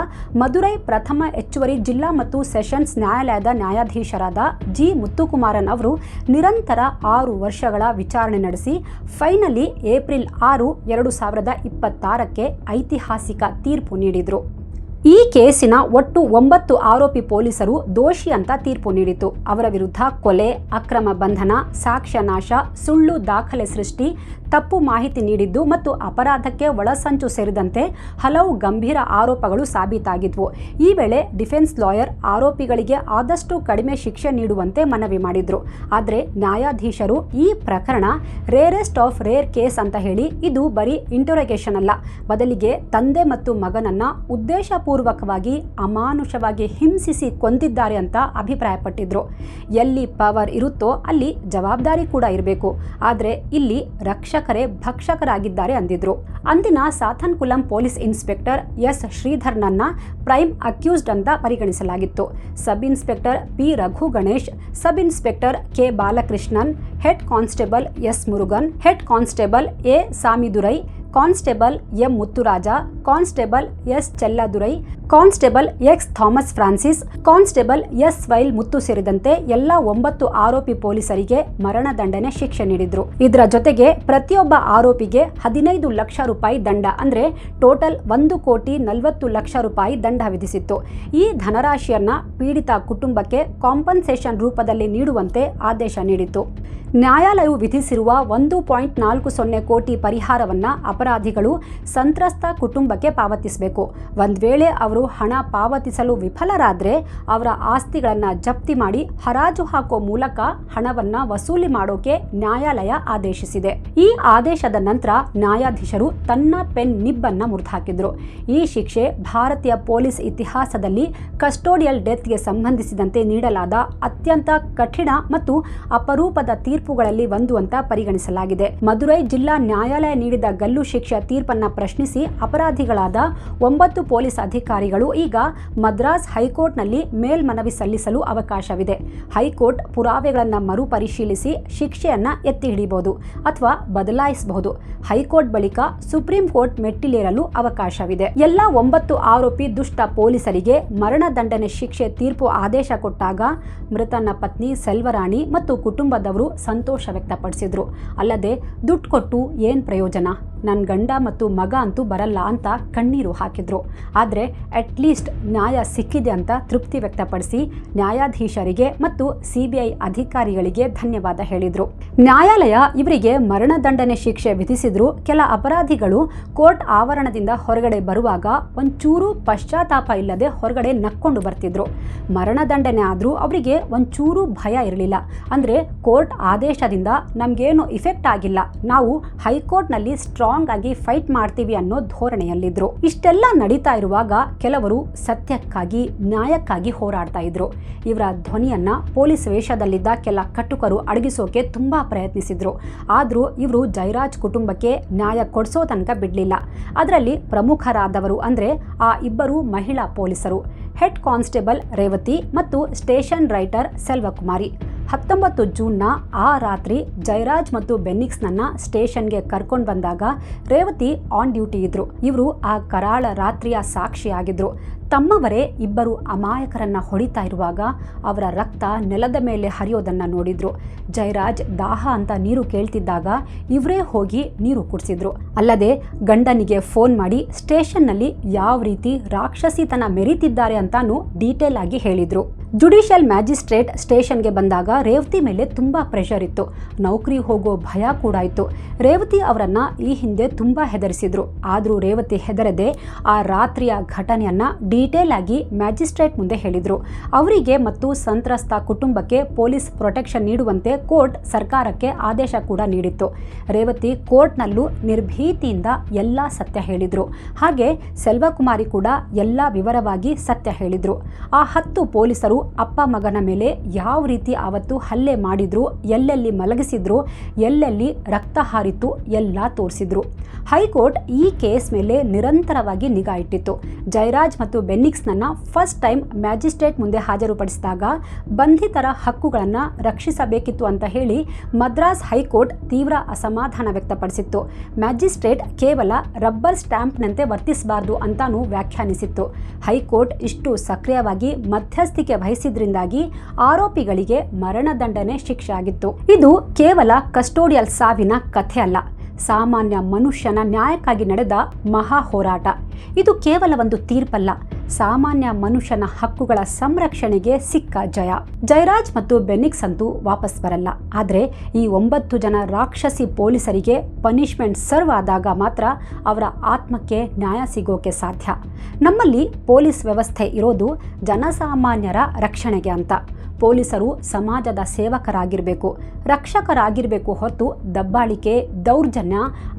ಮದುರೈ ಪ್ರಥಮ ಹೆಚ್ಚುವರಿ ಜಿಲ್ಲಾ ಮತ್ತು ಸೆಷನ್ಸ್ ನ್ಯಾಯಾಲಯದ ನ್ಯಾಯಾಧೀಶರಾದ G. ಮುತ್ತುಕುಮಾರನ್ ಅವರು ನಿರಂತರ 6 ವರ್ಷಗಳ ವಿಚಾರಣೆ ನಡೆಸಿ ಫೈನಲಿ ಏಪ್ರಿಲ್ 6, 2026ಕ್ಕೆ ಐತಿಹಾಸಿಕ ತೀರ್ಪು ನೀಡಿದರು. ಈ ಕೇಸಿನ ಒಟ್ಟು 9 ಆರೋಪಿ ಪೊಲೀಸರು ದೋಷಿ ಅಂತ ತೀರ್ಪು ನೀಡಿತು. ಅವರ ವಿರುದ್ಧ ಕೊಲೆ, ಅಕ್ರಮ ಬಂಧನ, ಸಾಕ್ಷ್ಯ ನಾಶ, ಸುಳ್ಳು ದಾಖಲೆ ಸೃಷ್ಟಿ, ತಪ್ಪು ಮಾಹಿತಿ ನೀಡಿದ್ದು ಮತ್ತು ಅಪರಾಧಕ್ಕೆ ಒಳಸಂಚು ಸೇರಿದಂತೆ ಹಲವು ಗಂಭೀರ ಆರೋಪಗಳು ಸಾಬೀತಾಗಿದ್ವು. ಈ ವೇಳೆ ಡಿಫೆನ್ಸ್ ಲಾಯರ್ ಆರೋಪಿಗಳಿಗೆ ಆದಷ್ಟು ಕಡಿಮೆ ಶಿಕ್ಷೆ ನೀಡುವಂತೆ ಮನವಿ ಮಾಡಿದ್ರು. ಆದರೆ ನ್ಯಾಯಾಧೀಶರು ಈ ಪ್ರಕರಣ ರೇರೆಸ್ಟ್ ಆಫ್ ರೇರ್ ಕೇಸ್ ಅಂತ ಹೇಳಿ ಇದು ಬರೀ ಇಂಟರೋಗೇಷನ್ ಅಲ್ಲ, ಬದಲಿಗೆ ತಂದೆ ಮತ್ತು ಮಗನನ್ನ ಉದ್ದೇಶಪೂರ್ವಕವಾಗಿ ಅಮಾನುಷವಾಗಿ ಹಿಂಸಿಸಿ ಕೊಂದಿದ್ದಾರೆ ಅಂತ ಅಭಿಪ್ರಾಯಪಟ್ಟಿದ್ರು. ಎಲ್ಲಿ ಪವರ್ ಇರುತ್ತೋ ಅಲ್ಲಿ ಜವಾಬ್ದಾರಿ ಕೂಡ ಇರಬೇಕು, ಆದರೆ ಇಲ್ಲಿ ರಕ್ಷಕರೇ ಭಕ್ಷಕರಾಗಿದ್ದಾರೆ ಅಂದಿದ್ರು. ಅಂದಿನ ಸಾಥನ್ಕುಲಂ ಪೊಲೀಸ್ ಇನ್ಸ್ಪೆಕ್ಟರ್ ಎಸ್ ಶ್ರೀಧರ್ನನ್ನ ಪ್ರೈಮ್ ಅಕ್ಯೂಸ್ಡ್ ಅಂತ ಪರಿಗಣಿಸಲಾಗಿತ್ತು. Sub inspector P Raghu Ganesh, sub inspector K Balakrishnan, head constable S Murugan, head constable A Samidurai, constable M Muthuraja, constable S Chelladurai, constable X Thomas Francis, constable S Veil Muthu ಸೇರಿದಂತೆ ಎಲ್ಲ 9 ಆರೋಪಿ ಪೊಲೀಸರಿಗೆ ಮರಣದಂಡನೆ ಶಿಕ್ಷೆ ನೀಡಿದ್ರು. ಇದರ ಜೊತೆಗೆ ಪ್ರತಿಯೊಬ್ಬ ಆರೋಪಿಗೆ 15 ಲಕ್ಷ ರೂಪಾಯಿ ದಂಡ, ಅಂದ್ರೆ ಟೋಟಲ್ 1,40,00,000 ರೂಪಾಯಿ ದಂಡ ವಿಧಿಸಿತ್ತು. ಈ ಧನರಾಶಿಯನ್ನ ಪೀಡಿತ ಕುಟುಂಬಕ್ಕೆ ಕಾಂಪನ್ಸೇಷನ್ ರೂಪದಲ್ಲಿ ನೀಡುವಂತೆ ಆದೇಶ ನೀಡಿತು. ನ್ಯಾಯಾಲಯವು ವಿಧಿಸಿರುವ 1.40 ಕೋಟಿ ಪರಿಹಾರವನ್ನ ಅಪರಾಧಿಗಳು ಸಂತ್ರಸ್ತ ಕುಟುಂಬಕ್ಕೆ ಪಾವತಿಸಬೇಕು. ಒಂದ್ ವೇಳೆ ಅವರು ಹಣ ಪಾವತಿಸಲು ವಿಫಲರಾದ್ರೆ ಅವರ ಆಸ್ತಿಗಳನ್ನ ಜಪ್ತಿ ಮಾಡಿ ಹರಾಜು ಹಾಕೋ ಮೂಲಕ ಹಣವನ್ನ ವಸೂಲಿ ಮಾಡೋಕೆ ನ್ಯಾಯಾಲಯ ಆದೇಶಿಸಿದೆ. ಈ ಆದೇಶದ ನಂತರ ನ್ಯಾಯಾಧೀಶರು ತನ್ನ ಪೆನ್ ನಿಬ್ಬನ್ನ ಮುರಿದುಹಾಕಿದ್ರು. ಈ ಶಿಕ್ಷೆ ಭಾರತೀಯ ಪೊಲೀಸ್ ಇತಿಹಾಸದಲ್ಲಿ ಕಸ್ಟೋಡಿಯಲ್ ಡೆತ್ಗೆ ಸಂಬಂಧಿಸಿದಂತೆ ನೀಡಲಾದ ಅತ್ಯಂತ ಕಠಿಣ ಮತ್ತು ಅಪರೂಪದ ತೀರ್ಪುಗಳಲ್ಲಿ ಒಂದು ಅಂತ ಪರಿಗಣಿಸಲಾಗಿದೆ. ಮದುರೈ ಜಿಲ್ಲಾ ನ್ಯಾಯಾಲಯ ನೀಡಿದ ಗಲ್ಲು ಶಿಕ್ಷೆ ತೀರ್ಪನ್ನ ಪ್ರಶ್ನಿಸಿ ಅಪರಾಧಿಗಳಾದ 9 ಪೊಲೀಸ್ ಅಧಿಕಾರಿಗಳು ಈಗ ಮದ್ರಾಸ್ ಹೈಕೋರ್ಟ್ನಲ್ಲಿ ಮೇಲ್ಮನವಿ ಸಲ್ಲಿಸಲು ಅವಕಾಶವಿದೆ. ಹೈಕೋರ್ಟ್ ಪುರಾವೆಗಳನ್ನು ಮರುಪರಿಶೀಲಿಸಿ ಶಿಕ್ಷೆಯನ್ನ ಎತ್ತಿ ಹಿಡಿಯಬಹುದು ಅಥವಾ ಬದಲಾಯಿಸಬಹುದು. ಹೈಕೋರ್ಟ್ ಬಳಿಕ ಸುಪ್ರೀಂ ಕೋರ್ಟ್ ಮೆಟ್ಟಿಲೇರಲು ಅವಕಾಶವಿದೆ. ಎಲ್ಲ 9 ಆರೋಪಿ ದುಷ್ಟ ಪೊಲೀಸರಿಗೆ ಮರಣದಂಡನೆ ಶಿಕ್ಷೆ ತೀರ್ಪು ಆದೇಶ ಕೊಟ್ಟಾಗ ಮೃತನ ಪತ್ನಿ ಸೆಲ್ವರಾಣಿ ಮತ್ತು ಕುಟುಂಬದವರು ಸಂತೋಷ ವ್ಯಕ್ತಪಡಿಸಿದ್ರು. ಅಲ್ಲದೆ ದುಡ್ಡು ಕೊಟ್ಟು ಏನ್ ಪ್ರಯೋಜನ, ನನ್ನ ಗಂಡ ಮತ್ತು ಮಗ ಅಂತೂ ಬರಲ್ಲ ಅಂತ ಕಣ್ಣೀರು ಹಾಕಿದ್ರು. ಆದರೆ ಅಟ್ಲೀಸ್ಟ್ ನ್ಯಾಯ ಸಿಕ್ಕಿದೆ ಅಂತ ತೃಪ್ತಿ ವ್ಯಕ್ತಪಡಿಸಿ ನ್ಯಾಯಾಧೀಶರಿಗೆ ಮತ್ತು ಸಿಬಿಐ ಅಧಿಕಾರಿಗಳಿಗೆ ಧನ್ಯವಾದ ಹೇಳಿದ್ರು. ನ್ಯಾಯಾಲಯ ಇವರಿಗೆ ಮರಣದಂಡನೆ ಶಿಕ್ಷೆ ವಿಧಿಸಿದ್ರು. ಕೆಲ ಅಪರಾಧಿಗಳು ಕೋರ್ಟ್ ಆವರಣದಿಂದ ಹೊರಗಡೆ ಬರುವಾಗ ಒಂಚೂರು ಪಶ್ಚಾತ್ತಾಪ ಇಲ್ಲದೆ ಹೊರಗಡೆ ನಕ್ಕೊಂಡು ಬರ್ತಿದ್ರು. ಮರಣದಂಡನೆ ಆದ್ರೂ ಅವರಿಗೆ ಒಂಚೂರು ಭಯ ಇರಲಿಲ್ಲ. ಅಂದ್ರೆ ಕೋರ್ಟ್ ಆದೇಶದಿಂದ ನಮ್ಗೇನು ಇಫೆಕ್ಟ್ ಆಗಿಲ್ಲ, ನಾವು ಹೈಕೋರ್ಟ್ನಲ್ಲಿ ಸ್ಟ್ರಾಂಗ್ ಆಗಿ ಫೈಟ್ ಮಾಡ್ತೀವಿ ಅನ್ನೋ ಧೋರಣೆಯಲ್ಲಿದ್ರು. ಇಷ್ಟೆಲ್ಲ ನಡೀತಾ ಇರುವಾಗ ಕೆಲವರು ಸತ್ಯಕ್ಕಾಗಿ ನ್ಯಾಯಕ್ಕಾಗಿ ಹೋರಾಡ್ತಾ ಇದ್ರು. ಇವರ ಧ್ವನಿಯನ್ನ ಪೊಲೀಸ್ ವೇಷದಲ್ಲಿದ್ದ ಕೆಲ ಕಟುಕರು ಅಡಗಿಸೋಕೆ ತುಂಬಾ ಪ್ರಯತ್ನಿಸಿದ್ರು. ಆದ್ರೂ ಇವರು ಜಯರಾಜ್ ಕುಟುಂಬಕ್ಕೆ ನ್ಯಾಯ ಕೊಡಿಸೋ ತನಕ ಬಿಡ್ಲಿಲ್ಲ. ಅದರಲ್ಲಿ ಪ್ರಮುಖರಾದವರು ಅಂದ್ರೆ ಆ ಇಬ್ಬರು ಮಹಿಳಾ ಪೊಲೀಸರು, ಹೆಡ್ ಕಾನ್ಸ್ಟೇಬಲ್ ರೇವತಿ ಮತ್ತು ಸ್ಟೇಷನ್ ರೈಟರ್ ಸೆಲ್ವಕುಮಾರಿ. 19 ಜೂನ್ನ ಆ ರಾತ್ರಿ ಜಯರಾಜ್ ಮತ್ತು ಬೆನ್ನಿಕ್ಸ್ನನ್ನ ಸ್ಟೇಷನ್ಗೆ ಕರ್ಕೊಂಡು ಬಂದಾಗ ರೇವತಿ ಆನ್ ಡ್ಯೂಟಿ ಇದ್ರು. ಇವರು ಆ ಕರಾಳ ರಾತ್ರಿಯ ಸಾಕ್ಷಿಯಾಗಿದ್ರು. ತಮ್ಮವರೇ ಇಬ್ಬರು ಅಮಾಯಕರನ್ನ ಹೊಡಿತಾ ಇರುವಾಗ ಅವರ ರಕ್ತ ನೆಲದ ಮೇಲೆ ಹರಿಯೋದನ್ನ ನೋಡಿದ್ರು. ಜಯರಾಜ್ ದಾಹ ಅಂತ ನೀರು ಕೇಳ್ತಿದ್ದಾಗ ಇವರೇ ಹೋಗಿ ನೀರು ಕುಡಿಸಿದ್ರು. ಅಲ್ಲದೆ ಗಂಡನಿಗೆ ಫೋನ್ ಮಾಡಿ ಸ್ಟೇಷನ್ನಲ್ಲಿ ಯಾವ ರೀತಿ ರಾಕ್ಷಸಿತನ ಮೆರೀತಿದ್ದಾರೆ ಅಂತಾನು ಡೀಟೇಲ್ ಆಗಿ ಹೇಳಿದ್ರು. ಜುಡಿಷಿಯಲ್ ಮ್ಯಾಜಿಸ್ಟ್ರೇಟ್ ಸ್ಟೇಷನ್ಗೆ ಬಂದಾಗ ರೇವತಿ ಮೇಲೆ ತುಂಬಾ ಪ್ರೆಷರ್ ಇತ್ತು. ನೌಕರಿ ಹೋಗೋ ಭಯ ಕೂಡ ಇತ್ತು. ರೇವತಿ ಅವರನ್ನ ಈ ಹಿಂದೆ ತುಂಬಾ ಹೆದರಿಸಿದ್ರು. ಆದ್ರೂ ರೇವತಿ ಹೆದರದೆ ಆ ರಾತ್ರಿಯ ಘಟನೆಯನ್ನ ಡೀಟೇಲ್ ಆಗಿ ಮ್ಯಾಜಿಸ್ಟ್ರೇಟ್ ಮುಂದೆ ಹೇಳಿದ್ರು. ಅವರಿಗೆ ಮತ್ತು ಸಂತ್ರಸ್ತ ಕುಟುಂಬಕ್ಕೆ ಪೊಲೀಸ್ ಪ್ರೊಟೆಕ್ಷನ್ ನೀಡುವಂತೆ ಕೋರ್ಟ್ ಸರ್ಕಾರಕ್ಕೆ ಆದೇಶ ಕೂಡ ನೀಡಿತ್ತು. ರೇವತಿ ಕೋರ್ಟ್ನಲ್ಲೂ ನಿರ್ಭೀತಿಯಿಂದ ಎಲ್ಲ ಸತ್ಯ ಹೇಳಿದ್ರು. ಹಾಗೆ ಸೆಲ್ವಕುಮಾರಿ ಕೂಡ ಎಲ್ಲ ವಿವರವಾಗಿ ಸತ್ಯ ಹೇಳಿದ್ರು. ಆ 10 ಪೊಲೀಸರು ಅಪ್ಪ ಮಗನ ಮೇಲೆ ಯಾವ ರೀತಿ ಅವತ್ತು ಹಲ್ಲೆ ಮಾಡಿದ್ರು, ಎಲ್ಲೆಲ್ಲಿ ಮಲಗಿಸಿದ್ರು, ಎಲ್ಲೆಲ್ಲಿ ರಕ್ತ ಹಾರಿತು ಎಲ್ಲ ತೋರಿಸಿದ್ರು. ಹೈಕೋರ್ಟ್ ಈ ಕೇಸ್ ಮೇಲೆ ನಿರಂತರವಾಗಿ ನಿಗಾ ಇಟ್ಟಿತ್ತು. ಜಯರಾಜ್ ಮತ್ತು ಬೆನ್ನಿಕ್ಸ್ನನ್ನ ಫಸ್ಟ್ ಟೈಮ್ ಮ್ಯಾಜಿಸ್ಟ್ರೇಟ್ ಮುಂದೆ ಹಾಜರುಪಡಿಸಿದಾಗ ಬಂಧಿತರ ಹಕ್ಕುಗಳನ್ನು ರಕ್ಷಿಸಬೇಕಿತ್ತು ಅಂತ ಹೇಳಿ ಮದ್ರಾಸ್ ಹೈಕೋರ್ಟ್ ತೀವ್ರ ಅಸಮಾಧಾನ ವ್ಯಕ್ತಪಡಿಸಿತ್ತು. ಮ್ಯಾಜಿಸ್ಟ್ರೇಟ್ ಕೇವಲ ರಬ್ಬರ್ ಸ್ಟ್ಯಾಂಪ್ನಂತೆ ವರ್ತಿಸಬಾರದು ಅಂತಾನೂ ವ್ಯಾಖ್ಯಾನಿಸಿತ್ತು. ಹೈಕೋರ್ಟ್ ಇಷ್ಟು ಸಕ್ರಿಯವಾಗಿ ಮಧ್ಯಸ್ಥಿಕೆ ವಹಿಸಿದ್ರಿಂದಾಗಿ ಆರೋಪಿಗಳಿಗೆ ಮರಣದಂಡನೆ ಶಿಕ್ಷೆ ಆಗಿತ್ತು. ಇದು ಕೇವಲ ಕಸ್ಟೋಡಿಯಲ್ ಸಾವಿನ ಕಥೆ ಅಲ್ಲ, ಸಾಮಾನ್ಯ ಮನುಷ್ಯನ ನ್ಯಾಯಕ್ಕಾಗಿ ನಡೆದ ಮಹಾ ಹೋರಾಟ. ಇದು ಕೇವಲ ಒಂದು ತೀರ್ಪಲ್ಲ, ಸಾಮಾನ್ಯ ಮನುಷ್ಯನ ಹಕ್ಕುಗಳ ಸಂರಕ್ಷಣೆಗೆ ಸಿಕ್ಕ ಜಯ. ಜಯರಾಜ್ ಮತ್ತು ಬೆನ್ನಿಕ್ಸ್ ಅಂತೂ ವಾಪಸ್ ಬರಲ್ಲ. ಆದರೆ ಈ 9 ಜನ ರಾಕ್ಷಸಿ ಪೊಲೀಸರಿಗೆ ಪನಿಷ್ಮೆಂಟ್ ಸರ್ವ್ ಆದಾಗ ಮಾತ್ರ ಅವರ ಆತ್ಮಕ್ಕೆ ನ್ಯಾಯ ಸಿಗೋಕೆ ಸಾಧ್ಯ. ನಮ್ಮಲ್ಲಿ ಪೊಲೀಸ್ ವ್ಯವಸ್ಥೆ ಇರೋದು ಜನಸಾಮಾನ್ಯರ ರಕ್ಷಣೆಗೆ ಅಂತ. ಪೊಲೀಸರು ಸಮಾಜದ ಸೇವಕರಾಗಿರಬೇಕು, ರಕ್ಷಕರಾಗಿರಬೇಕು ಹೊರತು ದಬ್ಬಾಳಿಕೆ, ದೌರ್ಜನ್ಯ,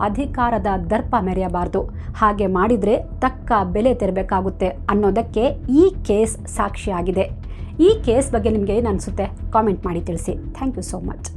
ಅಧಿಕಾರದ ದರ್ಪ ಮೆರೆಯಬಾರದು. ಹಾಗೆ ಮಾಡಿದರೆ ತಕ್ಕ ಬೆಲೆ ತೆರಬೇಕಾಗುತ್ತೆ ಅನ್ನೋದಕ್ಕೆ ಈ ಕೇಸ್ ಸಾಕ್ಷಿಯಾಗಿದೆ. ಈ ಕೇಸ್ ಬಗ್ಗೆ ನಿಮಗೆ ಏನು ಅನಿಸುತ್ತೆ? ಕಾಮೆಂಟ್ ಮಾಡಿ ತಿಳಿಸಿ. Thank you so much.